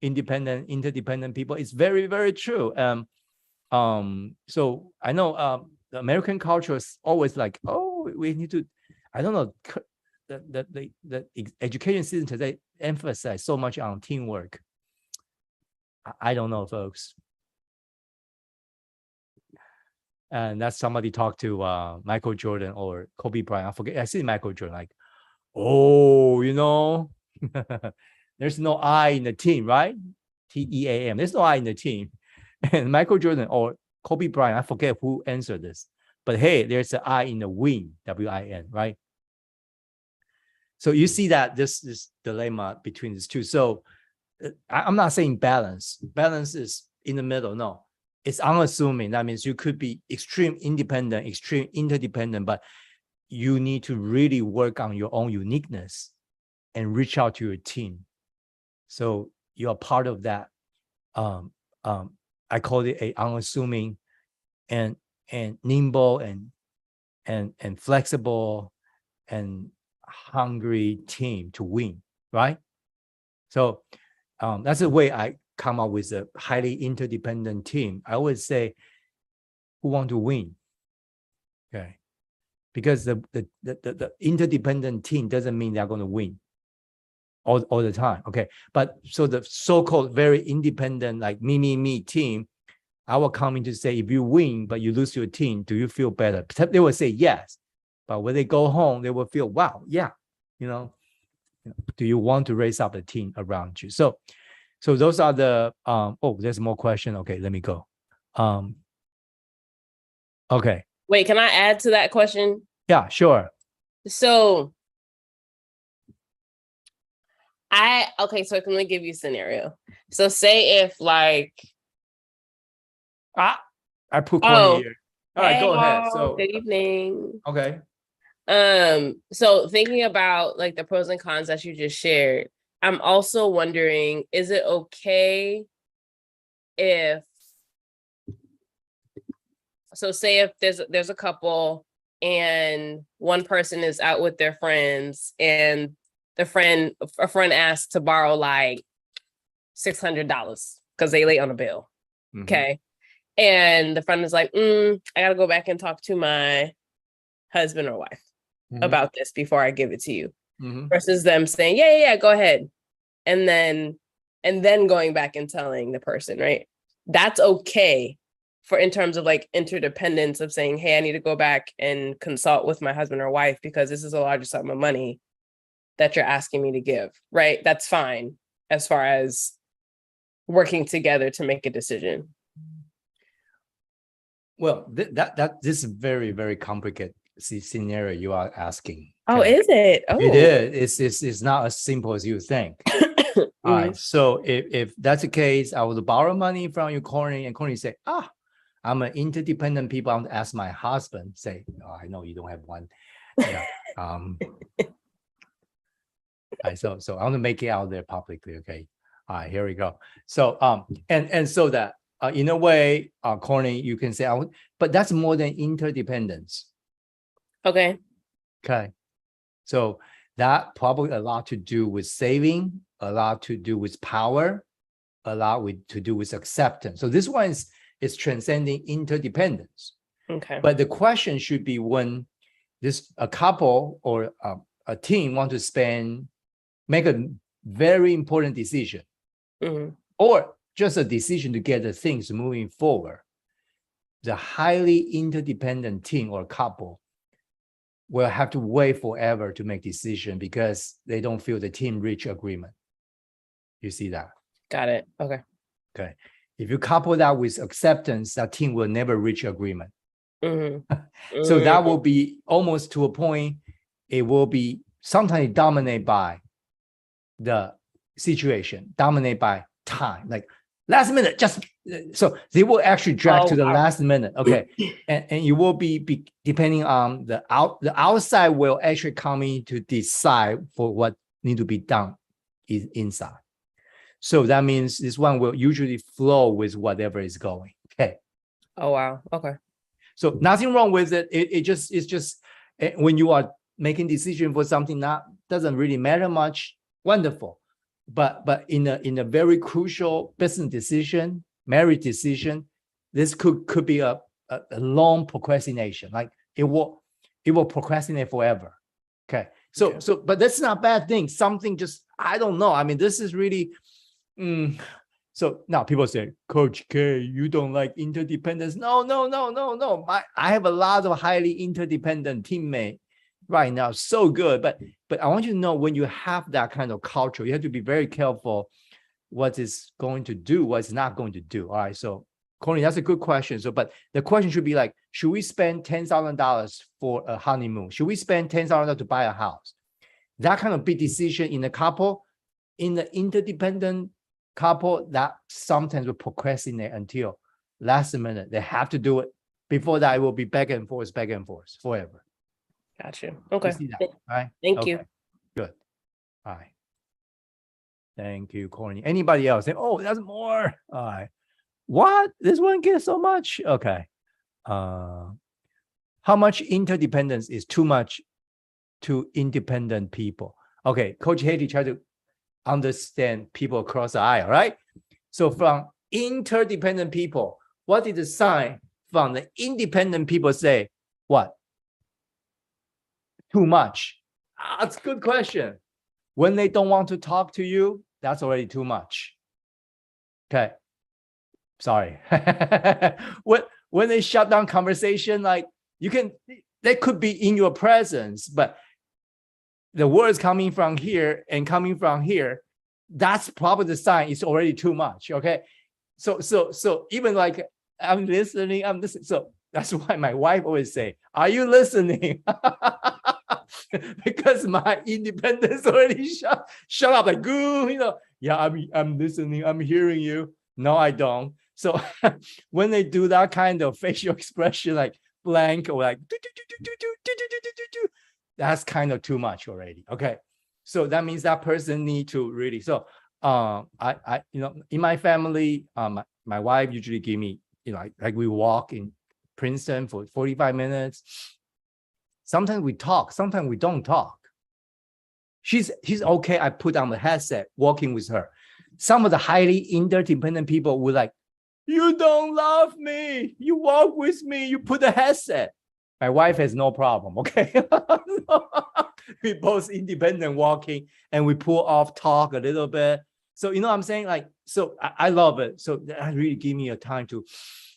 [SPEAKER 1] independent, interdependent people. It's very, very true. So I know the American culture is always like, oh, we need to, I don't know, the education system today emphasize so much on teamwork. I don't know, folks. And that's somebody talked to Michael Jordan or Kobe Bryant. I forget. I see Michael Jordan like, oh, there's no I in the team, right? TEAM. There's no I in the team. And Michael Jordan or Kobe Bryant, I forget who answered this. But hey, there's an I in the win, WIN, right? So you see that this dilemma between these two. So I'm not saying balance. Balance is in the middle. No, it's unassuming. That means you could be extreme independent, extreme interdependent, but you need to really work on your own uniqueness and reach out to your team. So you are part of that. I call it a unassuming and nimble and flexible and hungry team to win, right? So that's the way I come up with a highly interdependent team. I always say, who want to win? Okay, because the interdependent team doesn't mean they're going to win all the time. Okay, but so the so-called very independent, like me team, I will come in to say, if you win but you lose your team, do you feel better? They will say yes, but when they go home, they will feel, wow, yeah, do you want to raise up a team around you? So those are the there's more question. Okay, let me go. Okay.
[SPEAKER 2] Wait, can I add to that question?
[SPEAKER 1] Yeah, sure.
[SPEAKER 2] So so let me give you a scenario. So say if like
[SPEAKER 1] I put Courtney here. All right, go ahead. So
[SPEAKER 2] good evening.
[SPEAKER 1] Okay.
[SPEAKER 2] So thinking about like the pros and cons that you just shared, I'm also wondering, is it okay if, so say if there's a couple and one person is out with their friends and a friend asks to borrow like $600 because they late on a bill. Mm-hmm. Okay. And the friend is like, I gotta go back and talk to my husband or wife about this before I give it to you. Versus them saying, yeah, go ahead. And then going back and telling the person, right? That's okay in terms of like interdependence of saying, hey, I need to go back and consult with my husband or wife because this is a larger sum of money that you're asking me to give, right? That's fine as far as working together to make a decision.
[SPEAKER 1] Well, this is very, very complicated scenario you are asking.
[SPEAKER 2] Oh, is it? Oh,
[SPEAKER 1] it is. It's not as simple as you think. All right. So if that's the case, I would borrow money from you, Courtney, and Courtney say, I'm an interdependent people. I want to ask my husband. Say, I know you don't have one. Yeah. So I want to make it out there publicly. Okay. All right. Here we go. So and so that in a way, Courtney, you can say, but that's more than interdependence.
[SPEAKER 2] Okay.
[SPEAKER 1] Okay. So that probably a lot to do with saving, a lot to do with power, a lot to do with acceptance. So this one is transcending interdependence.
[SPEAKER 2] Okay.
[SPEAKER 1] But the question should be when a couple or a team want to make a very important decision, or just a decision to get the things moving forward. The highly interdependent team or couple will have to wait forever to make decision because they don't feel the team reach agreement. You see that?
[SPEAKER 2] Got it. Okay.
[SPEAKER 1] Okay. If you couple that with acceptance, that team will never reach agreement. So that will be almost to a point, it will be sometimes dominated by the situation, dominated by time, like last minute, so they will actually drag to the last minute. Okay. And you will be depending on the outside will actually come in to decide for what need to be done is inside. So that means this one will usually flow with whatever is going. Okay.
[SPEAKER 2] Oh, wow. Okay.
[SPEAKER 1] So nothing wrong with it. It's just when you are making decision for something that doesn't really matter much, wonderful. But in a very crucial business decision, marriage decision, this could be a long procrastination. Like it will procrastinate forever. Okay. So but that's not a bad thing. Something just, I don't know. I mean, this is really so now people say, Coach K, you don't like interdependence. No. I have a lot of highly interdependent teammates right now. So good. But I want you to know, when you have that kind of culture, you have to be very careful what is going to do, what's not going to do. All right. So Connie, that's a good question. So, but the question should be like, should we spend $10,000 for a honeymoon? Should we spend $10,000 to buy a house? That kind of big decision in a couple, in the interdependent couple, that sometimes will procrastinate until last minute. They have to do it. Before that, it will be back and forth forever.
[SPEAKER 2] Gotcha. Okay.
[SPEAKER 1] You see that, right?
[SPEAKER 2] Thank you.
[SPEAKER 1] Good. All right. Thank you, Courtney. Anybody else? Say, oh, that's more. All right. What? This one gets so much? Okay. How much interdependence is too much to independent people? Okay, Coach Haley tried to understand people across the aisle, right? So from interdependent people, what did the sign from the independent people say? What? Too much. That's a good question. When they don't want to talk to you, that's already too much. Okay. Sorry. When they shut down conversation, like they could be in your presence, but the words coming from here and coming from here, that's probably the sign it's already too much. Okay. So even like I'm listening. So that's why my wife always say, are you listening? Because my independence already shut up, like, yeah, I'm listening, I'm hearing you. No, I don't. So when they do that kind of facial expression, like blank or like that's kind of too much already. Okay. So that means that person need to really, so I in my family, my wife usually give me, like we walk in Princeton for 45 minutes. Sometimes we talk, sometimes we don't talk. She's okay. I put on the headset, walking with her. Some of the highly interdependent people were like, you don't love me. You walk with me. You put the headset. My wife has no problem. Okay. We both independent walking and we pull off, talk a little bit. So, you know what I'm saying? Like, so I love it. So that really give me a time to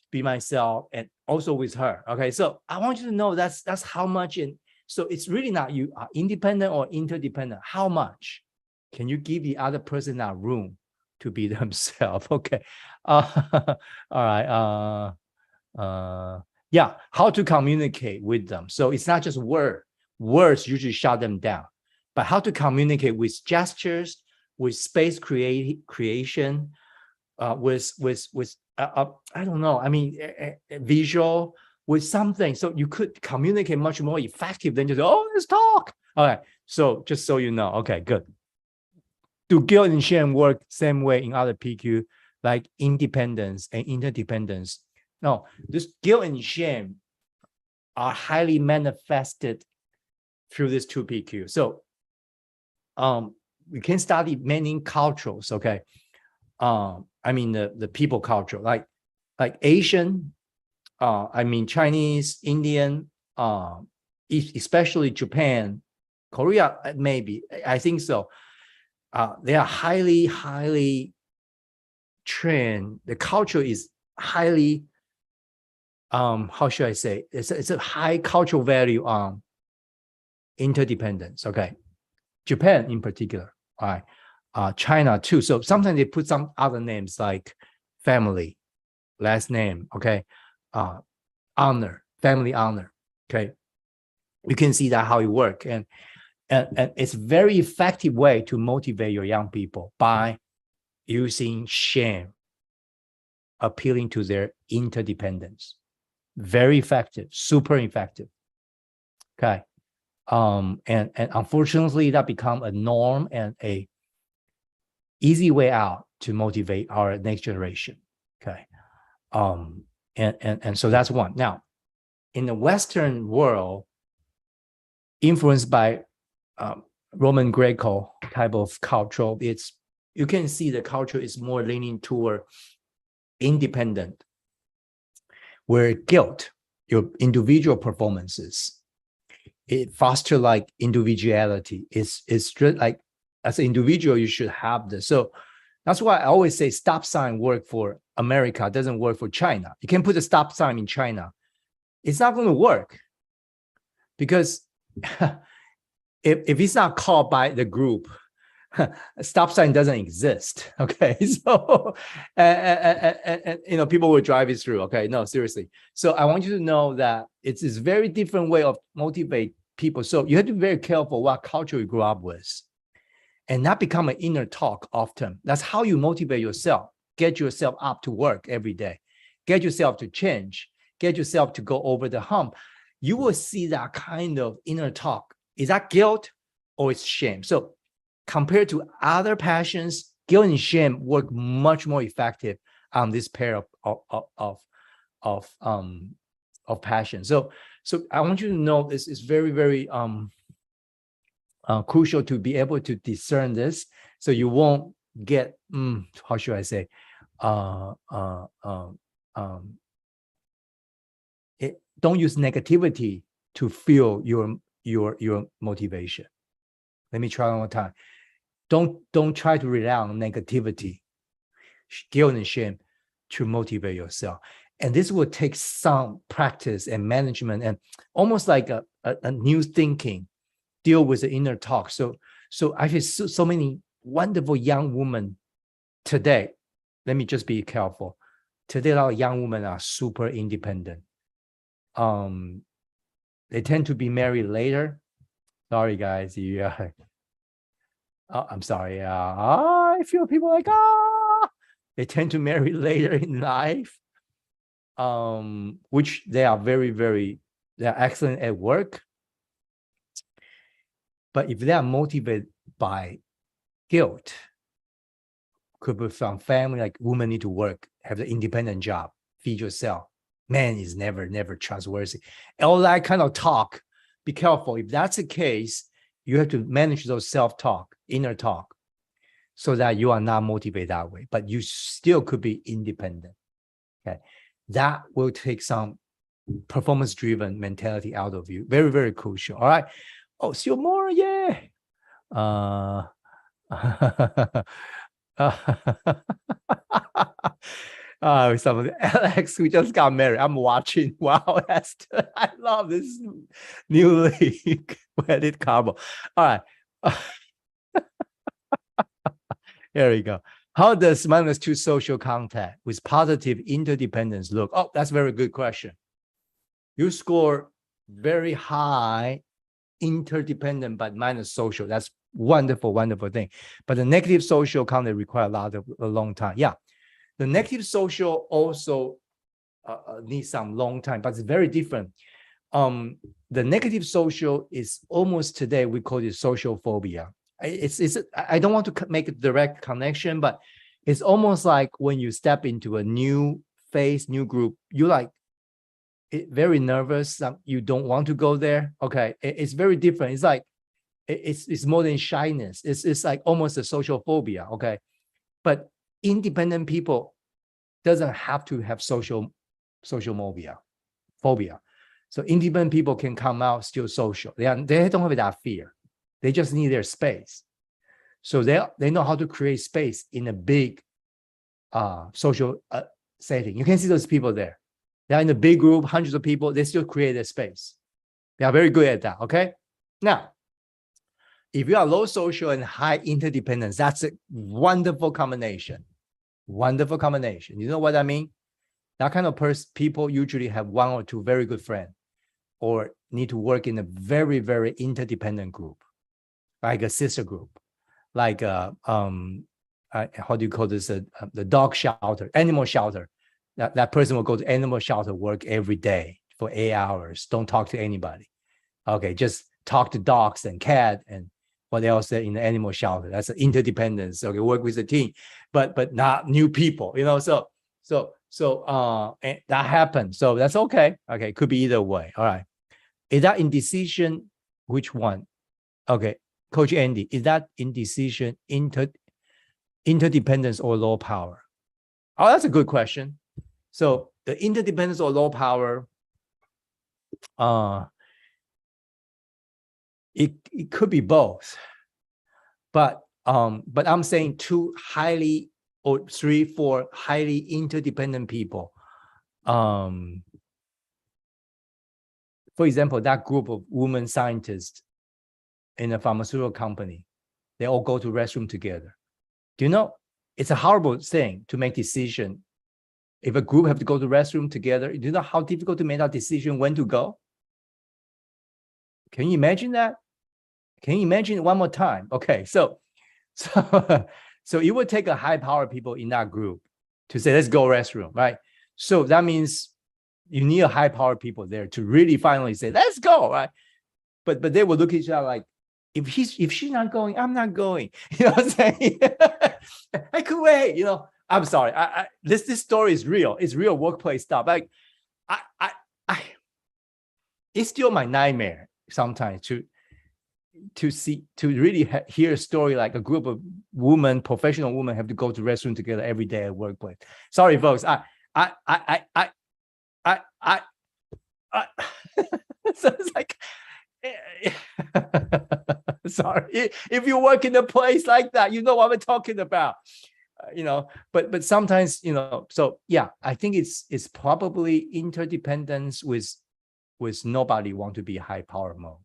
[SPEAKER 1] be myself and also with her. Okay. So I want you to know that's how much. And so it's really not you are independent or interdependent. How much can you give the other person that room to be themselves? Okay. All right. Yeah. How to communicate with them. So it's not just words usually shut them down, but how to communicate with gestures, with space creation, with I don't know. I mean, visual, with something. So you could communicate much more effective than just, let's talk. All right. So just so you know. Okay, good. Do guilt and shame work same way in other PQ, like independence and interdependence? No, this guilt and shame are highly manifested through these two PQ. So we can study many cultures, okay? I mean the people culture, like Asian, I mean Chinese, Indian, especially Japan, Korea, maybe, I think so. They are highly trained. The culture is highly, how should I say? It's a high cultural value on interdependence. Okay, Japan in particular, all right, China too. So sometimes they put some other names like family, last name. Okay, honor, family honor. Okay, you can see that how it works, and it's a very effective way to motivate your young people by using shame, appealing to their interdependence. Very effective, super effective. Okay. And unfortunately that become a norm and a easy way out to motivate our next generation. Okay. And so that's one. Now, in the Western world, influenced by Roman Greco type of culture, you can see the culture is more leaning toward independent, where guilt, your individual performances, it foster like individuality. It's like as an individual, you should have this. So that's why I always say stop sign work for America, doesn't work for China. You can put a stop sign in China. It's not going to work because if it's not called by the group, a stop sign doesn't exist. Okay, so and people will drive it through. Okay, no, seriously. So I want you to know that it's this very different way of motivate people. So you have to be very careful what culture you grew up with, and not become an inner talk often. That's how you motivate yourself. Get yourself up to work every day. Get yourself to change. Get yourself to go over the hump. You will see that kind of inner talk. Is that guilt or it's shame? So compared to other passions, guilt and shame work much more effective on this pair of passion. So I want you to know this is very, very crucial to be able to discern this, so you won't get how should I say don't use negativity to fuel your motivation. Let me try one more time. Don't try to rely on negativity, guilt and shame to motivate yourself. And this will take some practice and management and almost like a new thinking, deal with the inner talk. So I feel so many wonderful young women today. Let me just be careful. Today, our young women are super independent. They tend to be married later. Sorry, guys. I'm sorry. I feel people like, they tend to marry later in life, which they are they're excellent at work. But if they are motivated by guilt, could be from family, like women need to work, have the independent job, feed yourself. Man is never trustworthy. All that kind of talk, be careful. If that's the case, you have to manage those self-talk, inner talk, so that you are not motivated that way, but you still could be independent. Okay. That will take some performance-driven mentality out of you. Very, very crucial. All right. Oh, still more, yeah. Somebody, Alex, who just got married. I'm watching. Wow, Esther, I love this newly wedded couple. All right. Here we go. How does -2 social contact with positive interdependence look? Oh, that's a very good question. You score very high interdependent but minus social. That's wonderful, wonderful thing. But the negative social contact require a long time. Yeah. The negative social also needs some long time, but it's very different. The negative social is almost today, we call it social phobia. I don't want to make a direct connection, but it's almost like when you step into a new phase, new group, you like very nervous. You don't want to go there. Okay, it's very different. It's like it's more than shyness. It's like almost a social phobia. Okay, but independent people doesn't have to have social phobia. So independent people can come out still social. They don't have that fear. They just need their space. So they know how to create space in a big social setting. You can see those people there. They are in a big group, hundreds of people. They still create their space. They are very good at that. Okay. Now, if you are low social and high interdependence, that's a wonderful combination. Wonderful combination. You know what I mean? That kind of people usually have one or two very good friends, or need to work in a very, very interdependent group, like a sister group, like how do you call this? The dog shelter, animal shelter. That person will go to animal shelter, work every day for 8 hours. Don't talk to anybody. Okay, just talk to dogs and cat and what else said in the animal shelter. That's an interdependence. Okay, work with the team, but not new people, you know. So and that happened. So that's okay. Okay, could be either way. All right. Is that indecision? Which one? Okay, Coach Andy, is that indecision interdependence or low power? Oh, that's a good question. So the interdependence or low power, it could be both, but I'm saying 2 highly or 3, 4 highly interdependent people. For example, that group of women scientists in a pharmaceutical company, they all go to restroom together. Do you know, it's a horrible thing to make decision. If a group have to go to restroom together, do you know how difficult to make that decision when to go? Can you imagine that? Can you imagine it one more time? Okay, so it would take a high power people in that group to say, let's go restroom, right? So that means you need a high power people there to really finally say, let's go, right? But they will look at each other like, if she's not going, I'm not going. You know what I'm saying? I could wait, you know. I'm sorry. This story is real. It's real workplace stuff. Like it's still my nightmare sometimes to really hear a story like a group of women, professional women, have to go to restroom together every day at workplace. Sorry, folks. So it's like, sorry. If you work in a place like that, you know what I'm talking about. You know, but sometimes, you know, so yeah, I think it's probably interdependence with nobody want to be high power mode.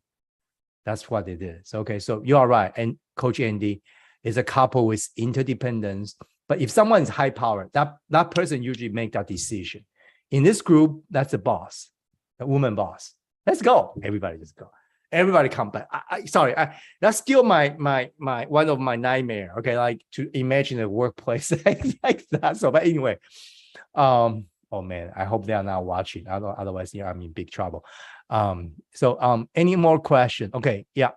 [SPEAKER 1] That's what it is. Okay, so you are right. And Coach Andy is a couple with interdependence. But if someone is high power, that person usually make that decision. In this group, that's a boss, a woman boss. Let's go. Everybody just go. Everybody come back. Sorry, that's still my one of my nightmare. Okay, like to imagine a workplace like that. So, but anyway, oh man, I hope they are not watching. Otherwise, yeah, I'm in big trouble. Any more questions? Okay, yeah.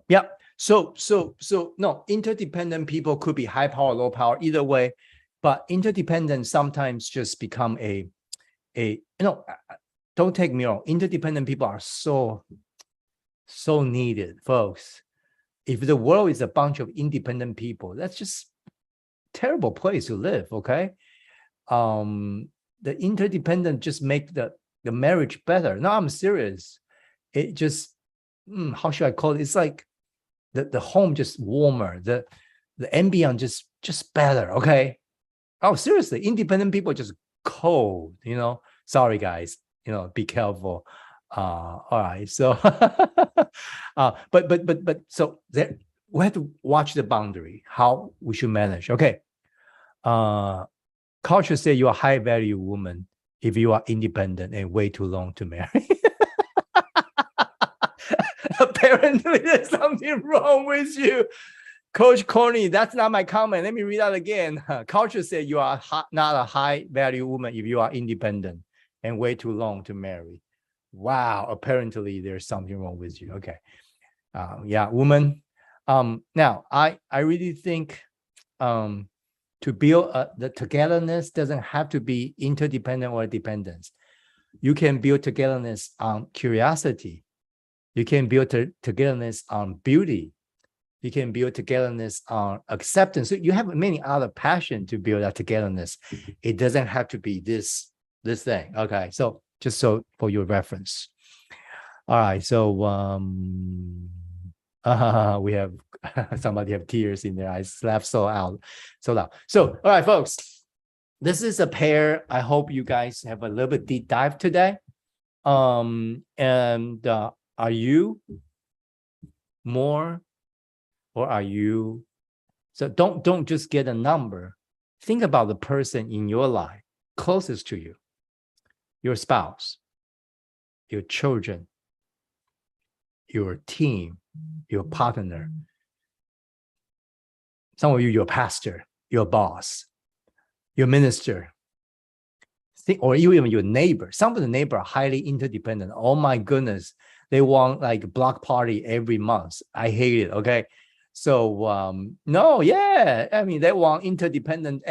[SPEAKER 1] Yeah. So no, interdependent people could be high power, low power, either way. But interdependent sometimes just become a you know. Don't take me wrong. Interdependent people are so needed, folks. If the world is a bunch of independent people, that's just terrible place to live. Okay, the interdependent just make the marriage better. No, I'm serious. It just how should I call it? It's like the home just warmer. The ambient just better. Okay. Oh, seriously, independent people just cold. You know. Sorry, guys. You know, be careful. All right. So, but so there, we have to watch the boundary, how we should manage. Okay. Culture say you're a high value woman if you are independent and wait too long to marry. Apparently, there's something wrong with you. Coach Corny, that's not my comment. Let me read that again. Culture say you are not a high value woman if you are independent and wait too long to marry. Wow, apparently there's something wrong with you. Okay. Yeah, woman. Now, I really think to build the togetherness doesn't have to be interdependent or dependence. You can build togetherness on curiosity. You can build togetherness on beauty. You can build togetherness on acceptance. So you have many other passions to build that togetherness. It doesn't have to be this thing. Okay, so just so for your reference. All right, so we have somebody have tears in their eyes. Laugh so loud. So all right, folks, this is a pair. I hope you guys have a little bit deep dive today. And are you more, or are you? So don't just get a number. Think about the person in your life closest to you. Your spouse, your children, your team, your partner. Some of you, your pastor, your boss, your minister, or even your neighbor. Some of the neighbors are highly interdependent. Oh my goodness, They want like a block party every month. I hate it. Okay. So no, yeah. I mean, they want interdependent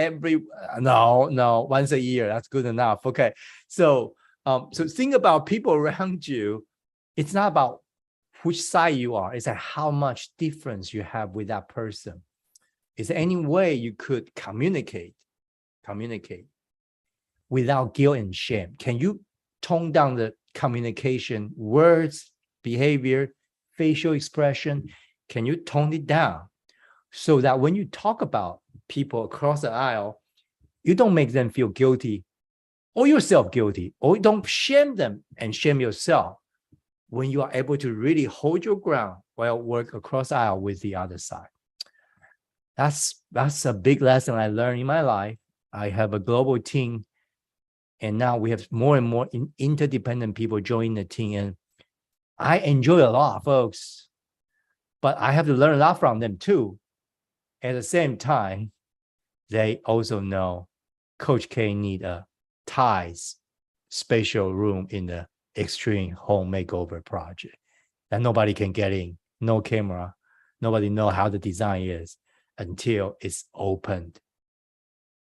[SPEAKER 1] no, once a year. That's good enough. Okay. So so think about people around you. It's not about which side you are. It's like how much difference you have with that person. Is there any way you could communicate without guilt and shame? Can you tone down the communication, words, behavior, facial expression? Can you tone it down so that when you talk about people across the aisle, you don't make them feel guilty or yourself guilty, or you don't shame them and shame yourself when you are able to really hold your ground while work across the aisle with the other side. That's a big lesson I learned in my life. I have a global team, and now we have more and more interdependent people join the team, and I enjoy a lot, folks. But I have to learn a lot from them too. At the same time, they also know Coach K need a ties special room in the Extreme Home Makeover project that nobody can get in, no camera, nobody know how the design is until it's opened.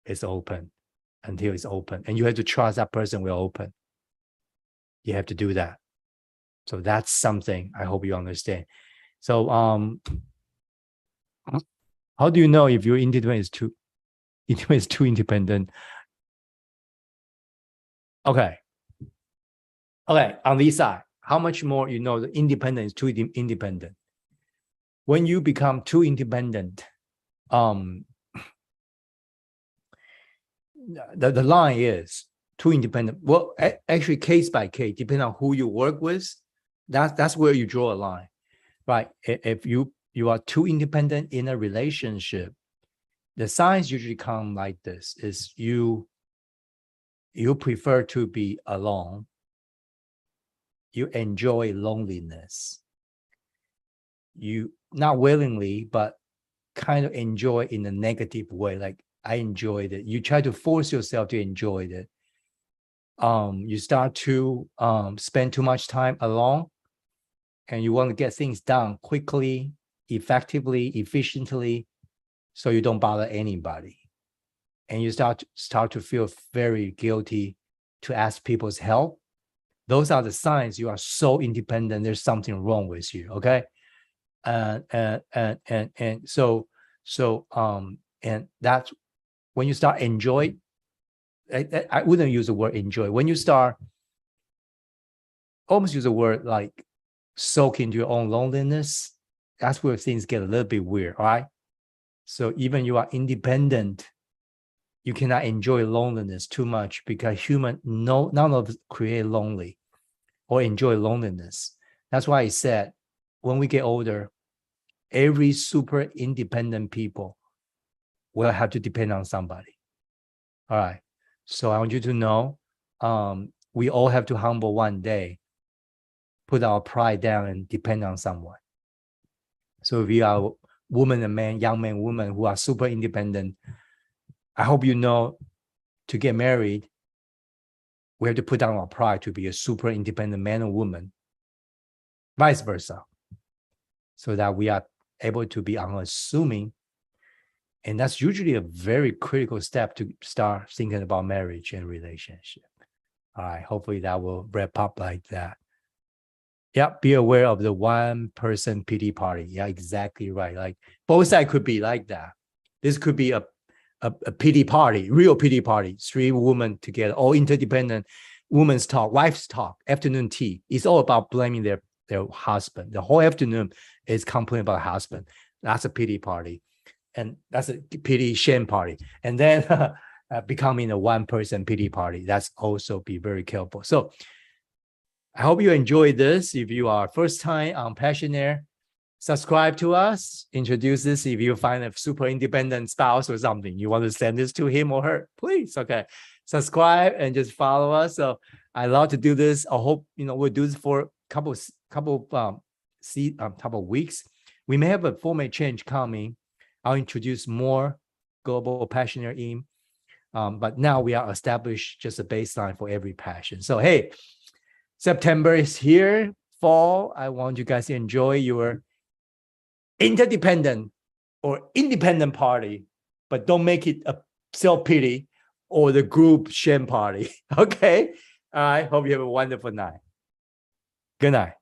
[SPEAKER 1] It's open until it's open, and you have to trust that person will open. You have to do that. So that's something I hope you understand. So how do you know if your independent is too independent? Okay, on this side, how much more you know the independent is too independent? When you become too independent, the line is too independent. Well, actually, case by case, depending on who you work with, that's where you draw a line, right? If you are too independent in a relationship, the signs usually come like this: is you prefer to be alone. You enjoy loneliness. You not willingly, but kind of enjoy in a negative way. Like, I enjoyed it. You try to force yourself to enjoy it. You start to spend too much time alone, and you want to get things done quickly, effectively, efficiently, so you don't bother anybody. And you start to feel very guilty to ask people's help. Those are the signs you are so independent. There's something wrong with you. Okay. And so and that's when you start enjoy. I wouldn't use the word enjoy. When you start almost use the word like soak into your own loneliness, that's where things get a little bit weird, right? So even you are independent, you cannot enjoy loneliness too much, because none of us create lonely or enjoy loneliness. That's why I said, when we get older, every super independent people will have to depend on somebody. All right. So I want you to know, we all have to humble one day, put our pride down and depend on someone. So if you are woman and man, young man, woman who are super independent, I hope you know, to get married, we have to put down our pride to be a super independent man or woman, vice versa, so that we are able to be unassuming. And that's usually a very critical step to start thinking about marriage and relationship. All right, hopefully that will wrap up like that. Yeah, be aware of the one person pity party. Yeah, exactly right. Like, both sides could be like that. This could be a pity party, real pity party. 3 women together, all interdependent, women's talk, wife's talk, afternoon tea. It's all about blaming their husband. The whole afternoon is complaining about husband. That's a pity party. And that's a pity shame party. And then becoming a one person pity party. That's also be very careful. So I hope you enjoyed this. If you are first time on Passionaire, subscribe to us, introduce this. If you find a super independent spouse or something, you want to send this to him or her, please, okay, subscribe and just follow us. So I love to do this. I hope, we'll do this for a couple weeks. We may have a format change coming. I'll introduce more global Passionaire in, but now we are established just a baseline for every passion. So, hey, September is here. fall. I want you guys to enjoy your interdependent or independent party, but don't make it a self-pity or the group shame party. Okay. All right. Hope you have a wonderful night. Good night.